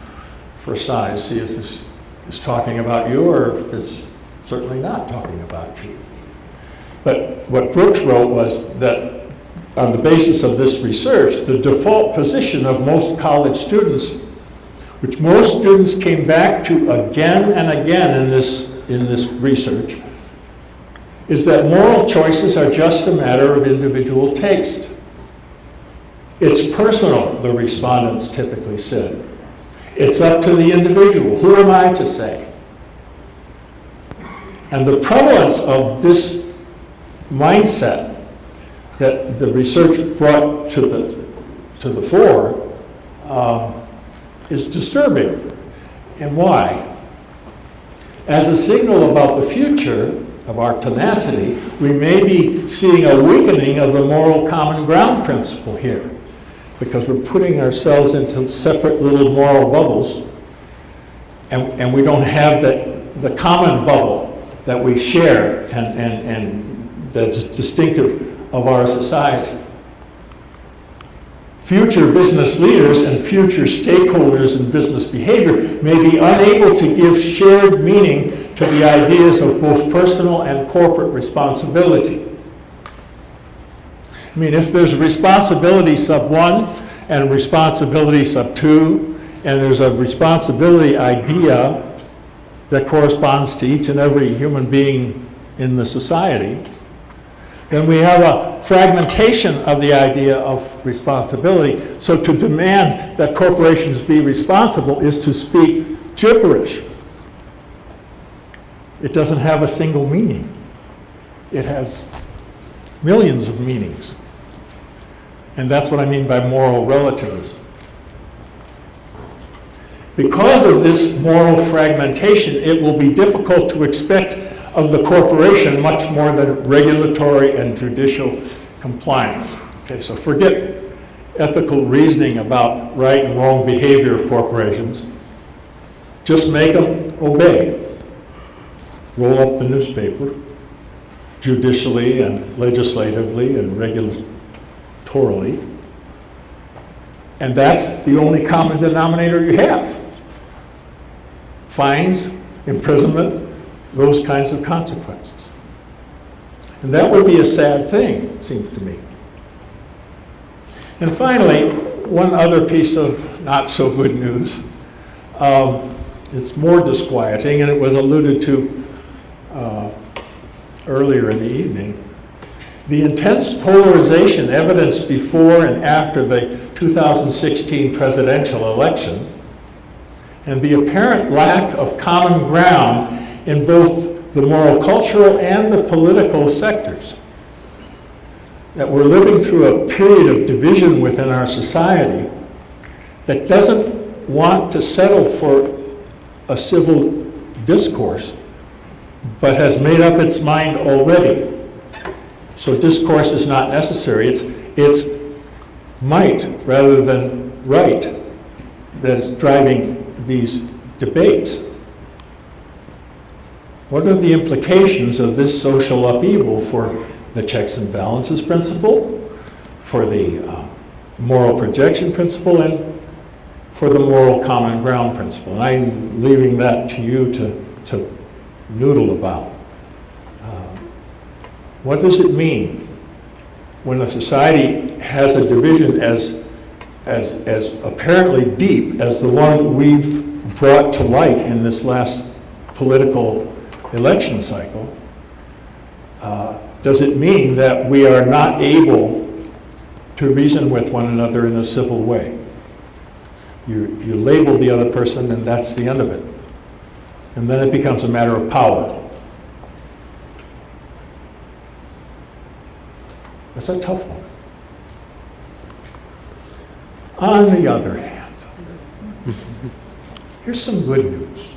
for size, see if this is talking about you or if it's certainly not talking about you. But what Brooks wrote was that on the basis of this research, the default position of most college students, which most students came back to again and again in this research, is that moral choices are just a matter of individual taste. It's personal, the respondents typically said. It's up to the individual. Who am I to say? And the prevalence of this mindset that the research brought to the fore is disturbing. And why? As a signal about the future of our tenacity, we may be seeing a weakening of the moral common ground principle here, because we're putting ourselves into separate little moral bubbles, and we don't have the common bubble that we share and that's distinctive of our society. Future business leaders and future stakeholders in business behavior may be unable to give shared meaning to the ideas of both personal and corporate responsibility. I mean, if there's responsibility sub 1 and responsibility sub 2, and there's a responsibility idea that corresponds to each and every human being in the society, then we have a fragmentation of the idea of responsibility. So to demand that corporations be responsible is to speak gibberish. It doesn't have a single meaning. It has millions of meanings. And that's what I mean by moral relativism. Because of this moral fragmentation, it will be difficult to expect of the corporation much more than regulatory and judicial compliance. Okay, so forget ethical reasoning about right and wrong behavior of corporations. Just make them obey. Roll up the newspaper, judicially and legislatively and regulatorily. And that's the only common denominator you have. Fines, imprisonment, those kinds of consequences. And that would be a sad thing, it seems to me. And finally, one other piece of not so good news. It's more disquieting, and it was alluded to earlier in the evening. The intense polarization evidenced before and after the 2016 presidential election, and the apparent lack of common ground in both the moral, cultural, and the political sectors. That we're living through a period of division within our society that doesn't want to settle for a civil discourse, but has made up its mind already. So discourse is not necessary. It's might rather than right that is driving these debates. What are the implications of this social upheaval for the checks and balances principle, for the moral projection principle, and for the moral common ground principle? And I'm leaving that to you to noodle about. What does it mean when a society has a division as apparently deep as the one we've brought to light in this last political election cycle? Does it mean that we are not able to reason with one another in a civil way? You label the other person, and that's the end of it. And then it becomes a matter of power. That's a tough one. On the other hand, here's some good news.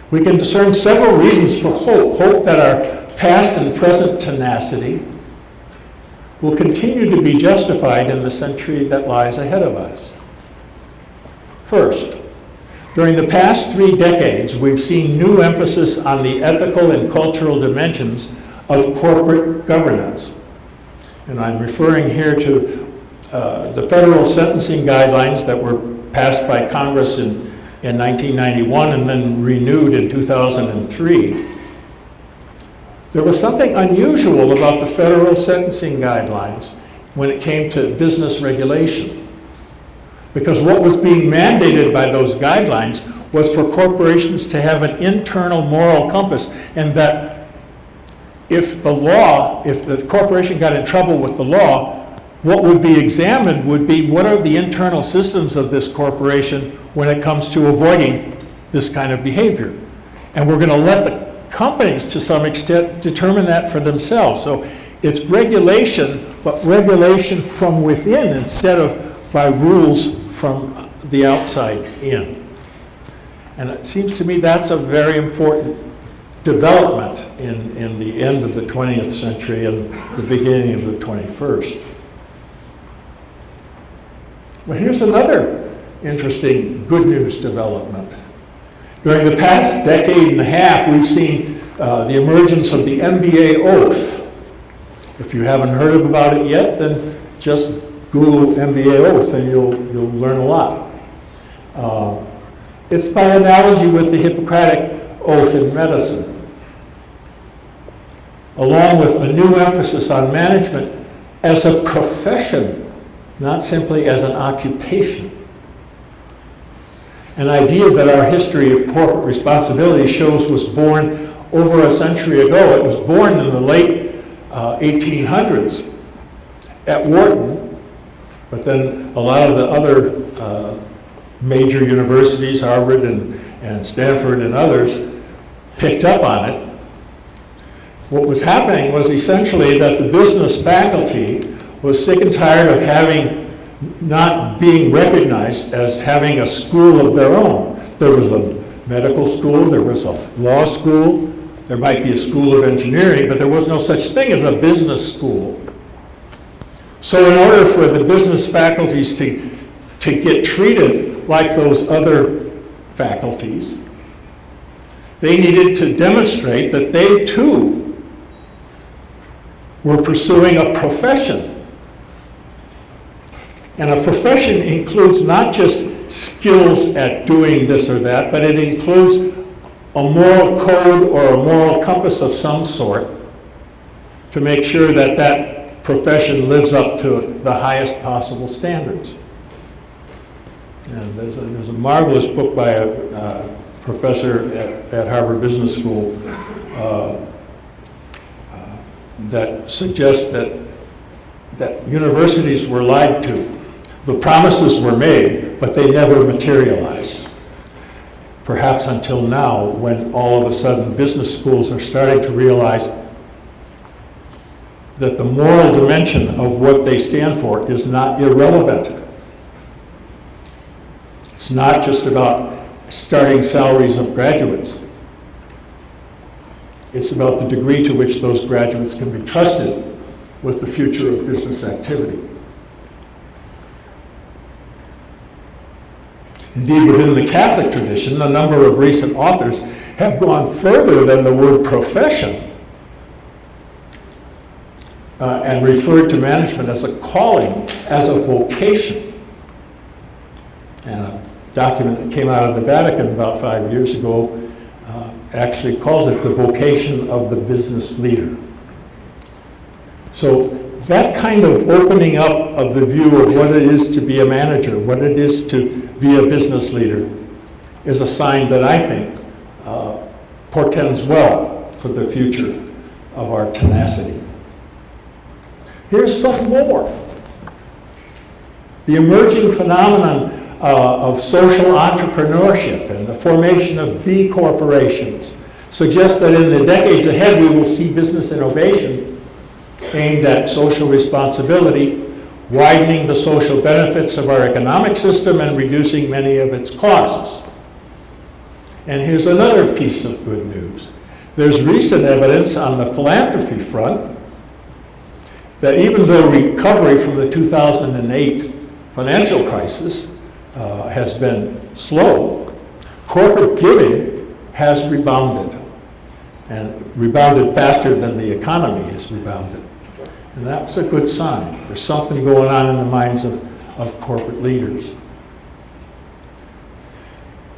We can discern several reasons for hope. Hope that our past and present tenacity will continue to be justified in the century that lies ahead of us. First, during the past 3 decades, we've seen new emphasis on the ethical and cultural dimensions of corporate governance. And I'm referring here to the federal sentencing guidelines that were passed by Congress in 1991 and then renewed in 2003. There was something unusual about the federal sentencing guidelines when it came to business regulation. Because what was being mandated by those guidelines was for corporations to have an internal moral compass, and that if the corporation got in trouble with the law, what would be examined would be what are the internal systems of this corporation when it comes to avoiding this kind of behavior. And we're going to let the companies, to some extent, determine that for themselves. So it's regulation, but regulation from within instead of by rules from the outside in. And it seems to me that's a very important development in the end of the 20th century and the beginning of the 21st. Well, here's another interesting good news development. During the past decade and a half, we've seen the emergence of the MBA oath. If you haven't heard about it yet, then just Google MBA oath and you'll learn a lot. It's by analogy with the Hippocratic oath in medicine. Along with a new emphasis on management as a profession, not simply as an occupation. An idea that our history of corporate responsibility shows was born over a century ago. It was born in the late 1800s at Wharton, but then a lot of the other major universities, Harvard and Stanford and others, picked up on it. What was happening was essentially that the business faculty was sick and tired of not being recognized as having a school of their own. There was a medical school, there was a law school, there might be a school of engineering, but there was no such thing as a business school. So in order for the business faculties to get treated like those other faculties, they needed to demonstrate that they too were pursuing a profession. And a profession includes not just skills at doing this or that, but it includes a moral code or a moral compass of some sort to make sure that that profession lives up to the highest possible standards. And there's a marvelous book by a professor at Harvard Business School that suggests that universities were lied to. The promises were made, but they never materialized. Perhaps until now, when all of a sudden business schools are starting to realize that the moral dimension of what they stand for is not irrelevant. It's not just about starting salaries of graduates. It's about the degree to which those graduates can be trusted with the future of business activity. Indeed, within the Catholic tradition, a number of recent authors have gone further than the word profession and referred to management as a calling, as a vocation. And a document that came out of the Vatican about 5 years ago actually calls it the vocation of the business leader. So that kind of opening up of the view of what it is to be a manager, what it is to be a business leader, is a sign that I think portends well for the future of our tenacity. Here's some more. The emerging phenomenon of social entrepreneurship and the formation of B corporations suggests that in the decades ahead we will see business innovation aimed at social responsibility, widening the social benefits of our economic system and reducing many of its costs. And here's another piece of good news. There's recent evidence on the philanthropy front that even though recovery from the 2008 financial crisis has been slow, corporate giving has rebounded, and rebounded faster than the economy has rebounded. And that's a good sign. There's something going on in the minds of corporate leaders.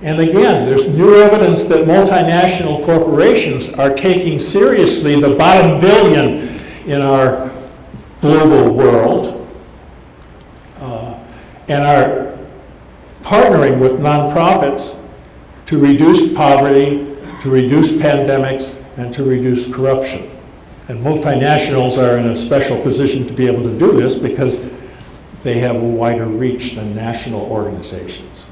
And again, there's new evidence that multinational corporations are taking seriously the bottom billion in our global world and are partnering with nonprofits to reduce poverty, to reduce pandemics, and to reduce corruption. And multinationals are in a special position to be able to do this because they have a wider reach than national organizations.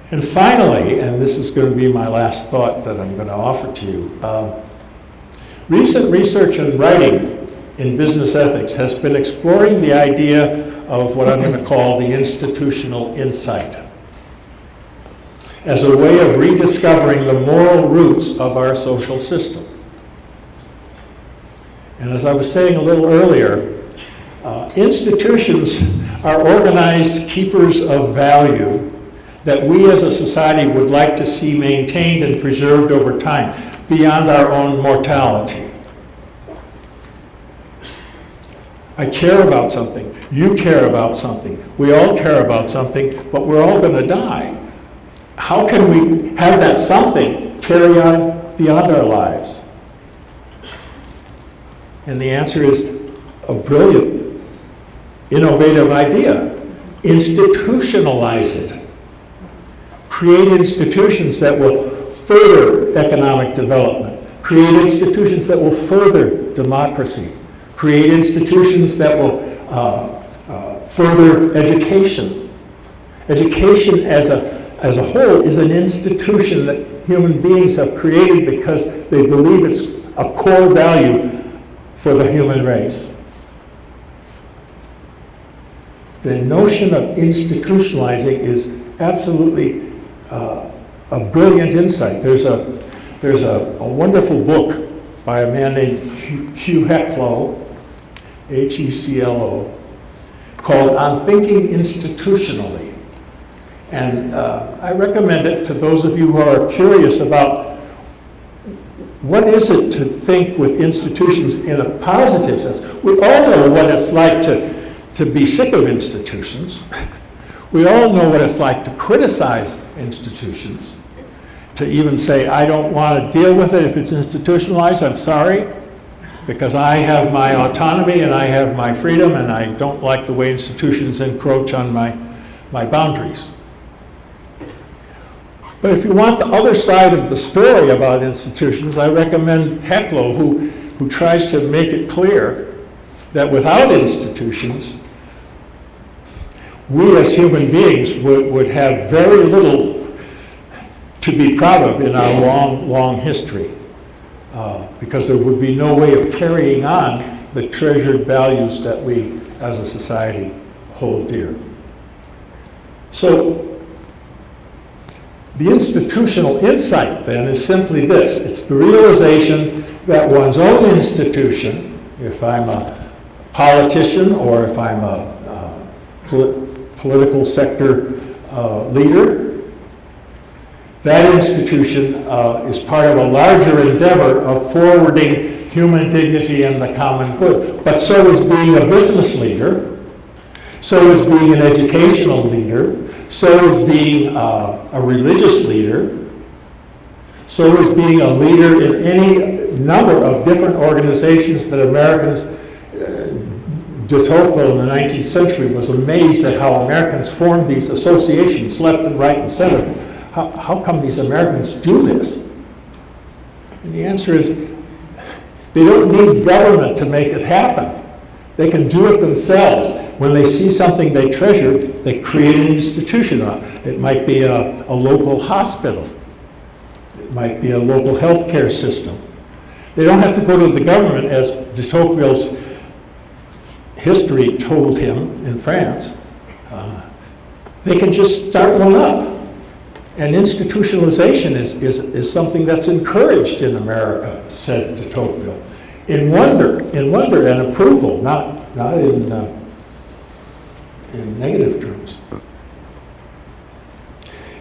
And finally, and this is going to be my last thought that I'm going to offer to you, recent research and writing in business ethics has been exploring the idea of what I'm going to call the institutional insight as a way of rediscovering the moral roots of our social system. And as I was saying a little earlier, institutions are organized keepers of value that we as a society would like to see maintained and preserved over time, beyond our own mortality. I care about something, you care about something, we all care about something, but we're all going to die. How can we have that something carry on beyond our lives? And the answer is a brilliant, innovative idea. Institutionalize it. Create institutions that will further economic development. Create institutions that will further democracy. Create institutions that will further education. Education as a whole is an institution that human beings have created because they believe it's a core value for the human race. The notion of institutionalizing is absolutely a brilliant insight. There's a wonderful book by a man named Hugh Heclo, Heclo, called On Thinking Institutionally. And I recommend it to those of you who are curious about what is it to think with institutions in a positive sense. We all know what it's like to be sick of institutions. We all know what it's like to criticize institutions, to even say, I don't want to deal with it if it's institutionalized, I'm sorry, because I have my autonomy and I have my freedom and I don't like the way institutions encroach on my boundaries. But if you want the other side of the story about institutions, I recommend Heclo, who tries to make it clear that without institutions, we as human beings would have very little to be proud of in our long, long history, because there would be no way of carrying on the treasured values that we as a society hold dear. So the institutional insight then is simply this. It's the realization that one's own institution, if I'm a politician or if I'm a political sector leader, that institution is part of a larger endeavor of forwarding human dignity and the common good. But so is being a business leader, so is being an educational leader, so is being a religious leader, so is being a leader in any number of different organizations that Americans, de Tocqueville in the 19th century was amazed at how Americans formed these associations left and right and center. How come these Americans do this? And the answer is, they don't need government to make it happen. They can do it themselves. When they see something they treasure, they create an institution. It might be a local hospital. It might be a local healthcare system. They don't have to go to the government, as de Tocqueville's history told him in France. They can just start one up. And institutionalization is something that's encouraged in America, said de Tocqueville. In wonder and approval, not in negative terms.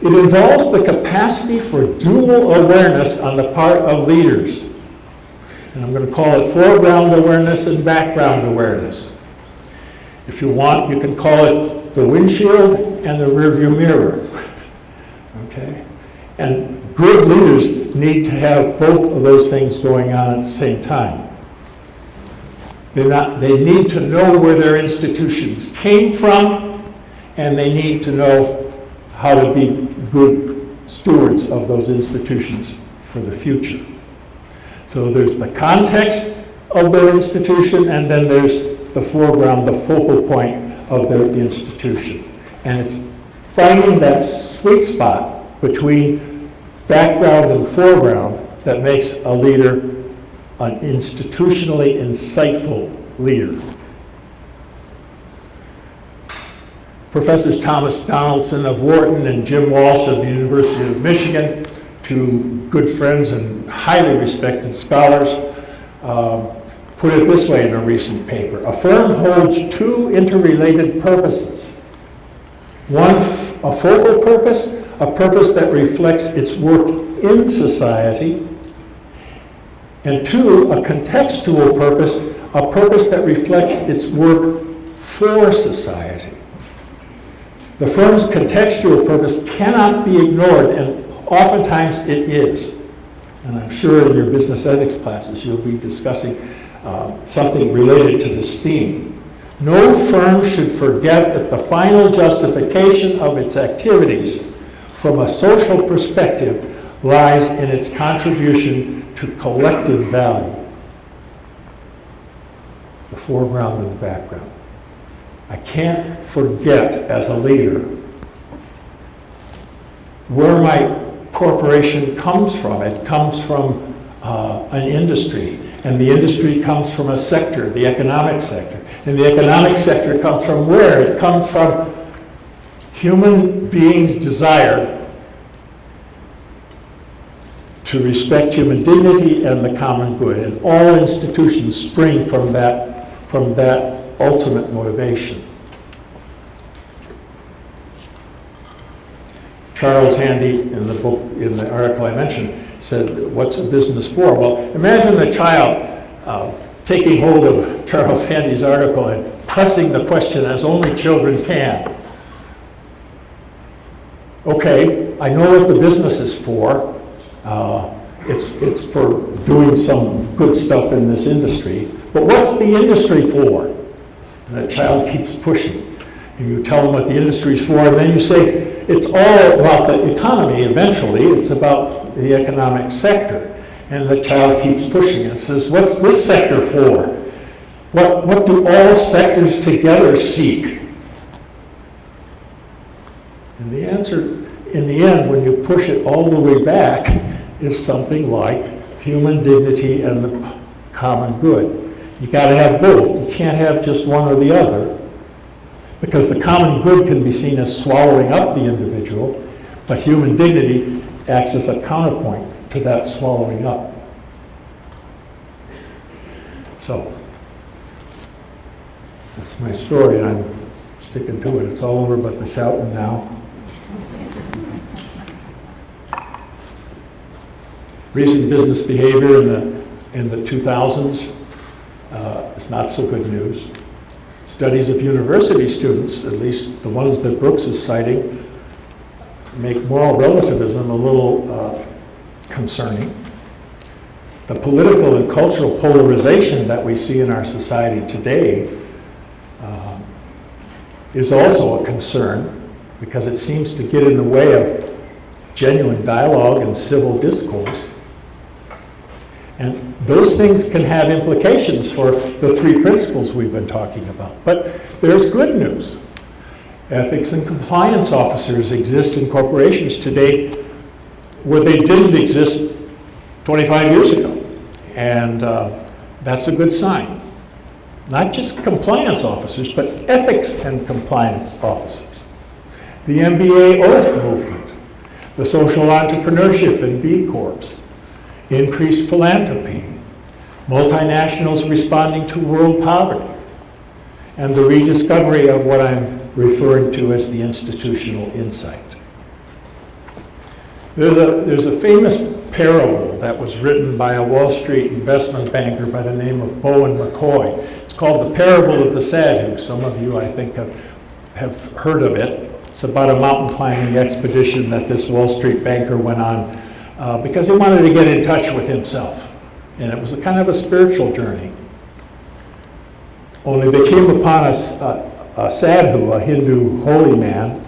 It involves the capacity for dual awareness on the part of leaders. And I'm going to call it foreground awareness and background awareness. If you want, you can call it the windshield and the rearview mirror. Okay? And good leaders need to have both of those things going on at the same time. They need to know where their institutions came from, and they need to know how to be good stewards of those institutions for the future. So there's the context of their institution, and then there's the foreground, the focal point of their institution. And it's finding that sweet spot between background and foreground that makes a leader an institutionally insightful leader. Professors Thomas Donaldson of Wharton and Jim Walsh of the University of Michigan, two good friends and highly respected scholars, put it this way in a recent paper. A firm holds two interrelated purposes. One, a focal purpose, a purpose that reflects its work in society, and two, a contextual purpose, a purpose that reflects its work for society. The firm's contextual purpose cannot be ignored, and oftentimes it is. And I'm sure in your business ethics classes you'll be discussing something related to this theme. No firm should forget that the final justification of its activities from a social perspective lies in its contribution to collective value. The foreground and the background. I can't forget as a leader where my corporation comes from. It comes from an industry, and the industry comes from a sector, the economic sector. And the economic sector comes from where? It comes from human beings' desire to respect human dignity and the common good. And all institutions spring from that ultimate motivation. Charles Handy, in the book, in the article I mentioned, said, what's a business for? Well, imagine a child taking hold of Charles Handy's article and pressing the question as only children can. Okay, I know what the business is for. It's for doing some good stuff in this industry. But what's the industry for? And the child keeps pushing. And you tell them what the industry's for, and then you say, it's all about the economy eventually. It's about the economic sector. And the child keeps pushing and says, what's this sector for? What do all sectors together seek? And the answer, in the end, when you push it all the way back, is something like human dignity and the common good. You got to have both. You can't have just one or the other, because the common good can be seen as swallowing up the individual, but human dignity acts as a counterpoint to that swallowing up. So, that's my story, and I'm sticking to it. It's all over but the shouting now. Recent business behavior in the 2000s is not so good news. Studies of university students, at least the ones that Brooks is citing, make moral relativism a little concerning. The political and cultural polarization that we see in our society today is also a concern, because it seems to get in the way of genuine dialogue and civil discourse. And those things can have implications for the three principles we've been talking about. But there's good news. Ethics and compliance officers exist in corporations today where they didn't exist 25 years ago. And that's a good sign. Not just compliance officers, but ethics and compliance officers. The MBA Oath movement, the social entrepreneurship and B Corps, increased philanthropy, multinationals responding to world poverty, and the rediscovery of what I'm referring to as the institutional insight. There's a famous parable that was written by a Wall Street investment banker by the name of Bowen McCoy. It's called The Parable of the Sadhu. Some of you, I think, have heard of it. It's about a mountain climbing expedition that this Wall Street banker went on because he wanted to get in touch with himself. And it was a kind of a spiritual journey. Only they came upon a sadhu, a Hindu holy man,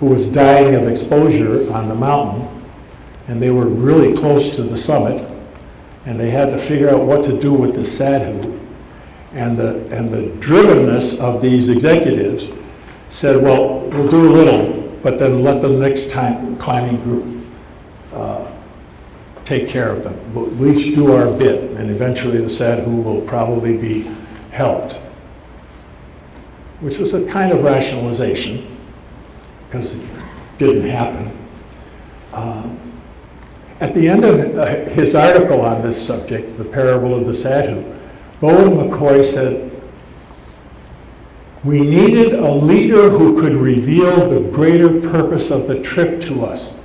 who was dying of exposure on the mountain. And they were really close to the summit. And they had to figure out what to do with this sadhu. And the drivenness of these executives said, well, we'll do a little, but then let the next time climbing group take care of them. We'll at least do our bit, and eventually the sadhu will probably be helped. Which was a kind of rationalization, because it didn't happen. At the end of his article on this subject, The Parable of the Sadhu, Bowen McCoy said, we needed a leader who could reveal the greater purpose of the trip to us.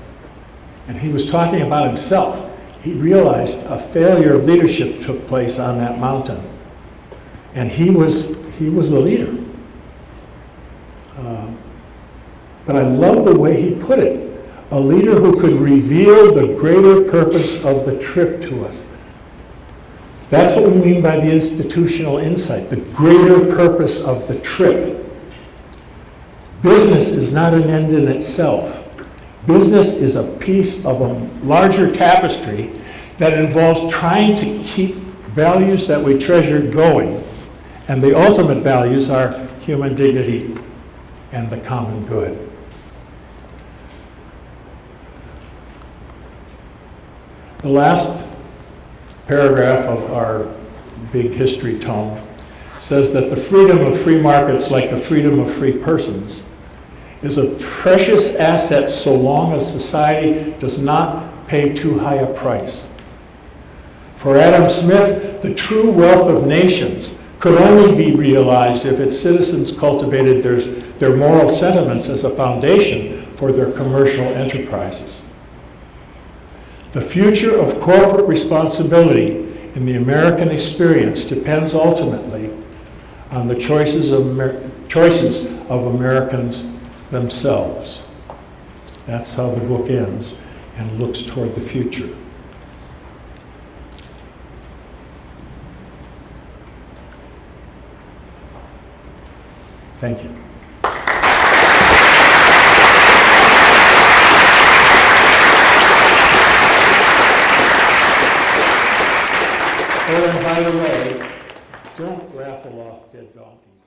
And he was talking about himself. He realized a failure of leadership took place on that mountain. And he was the leader. But I love the way he put it. A leader who could reveal the greater purpose of the trip to us. That's what we mean by the institutional insight, the greater purpose of the trip. Business is not an end in itself. Business is a piece of a larger tapestry that involves trying to keep values that we treasure going. And the ultimate values are human dignity and the common good. The last paragraph of our big history tome says that the freedom of free markets, like the freedom of free persons, is a precious asset so long as society does not pay too high a price. For Adam Smith, the true wealth of nations could only be realized if its citizens cultivated their moral sentiments as a foundation for their commercial enterprises. The future of corporate responsibility in the American experience depends ultimately on the choices of Americans themselves. That's how the book ends and looks toward the future. Thank you. Oh, and by the way, don't raffle off dead donkeys.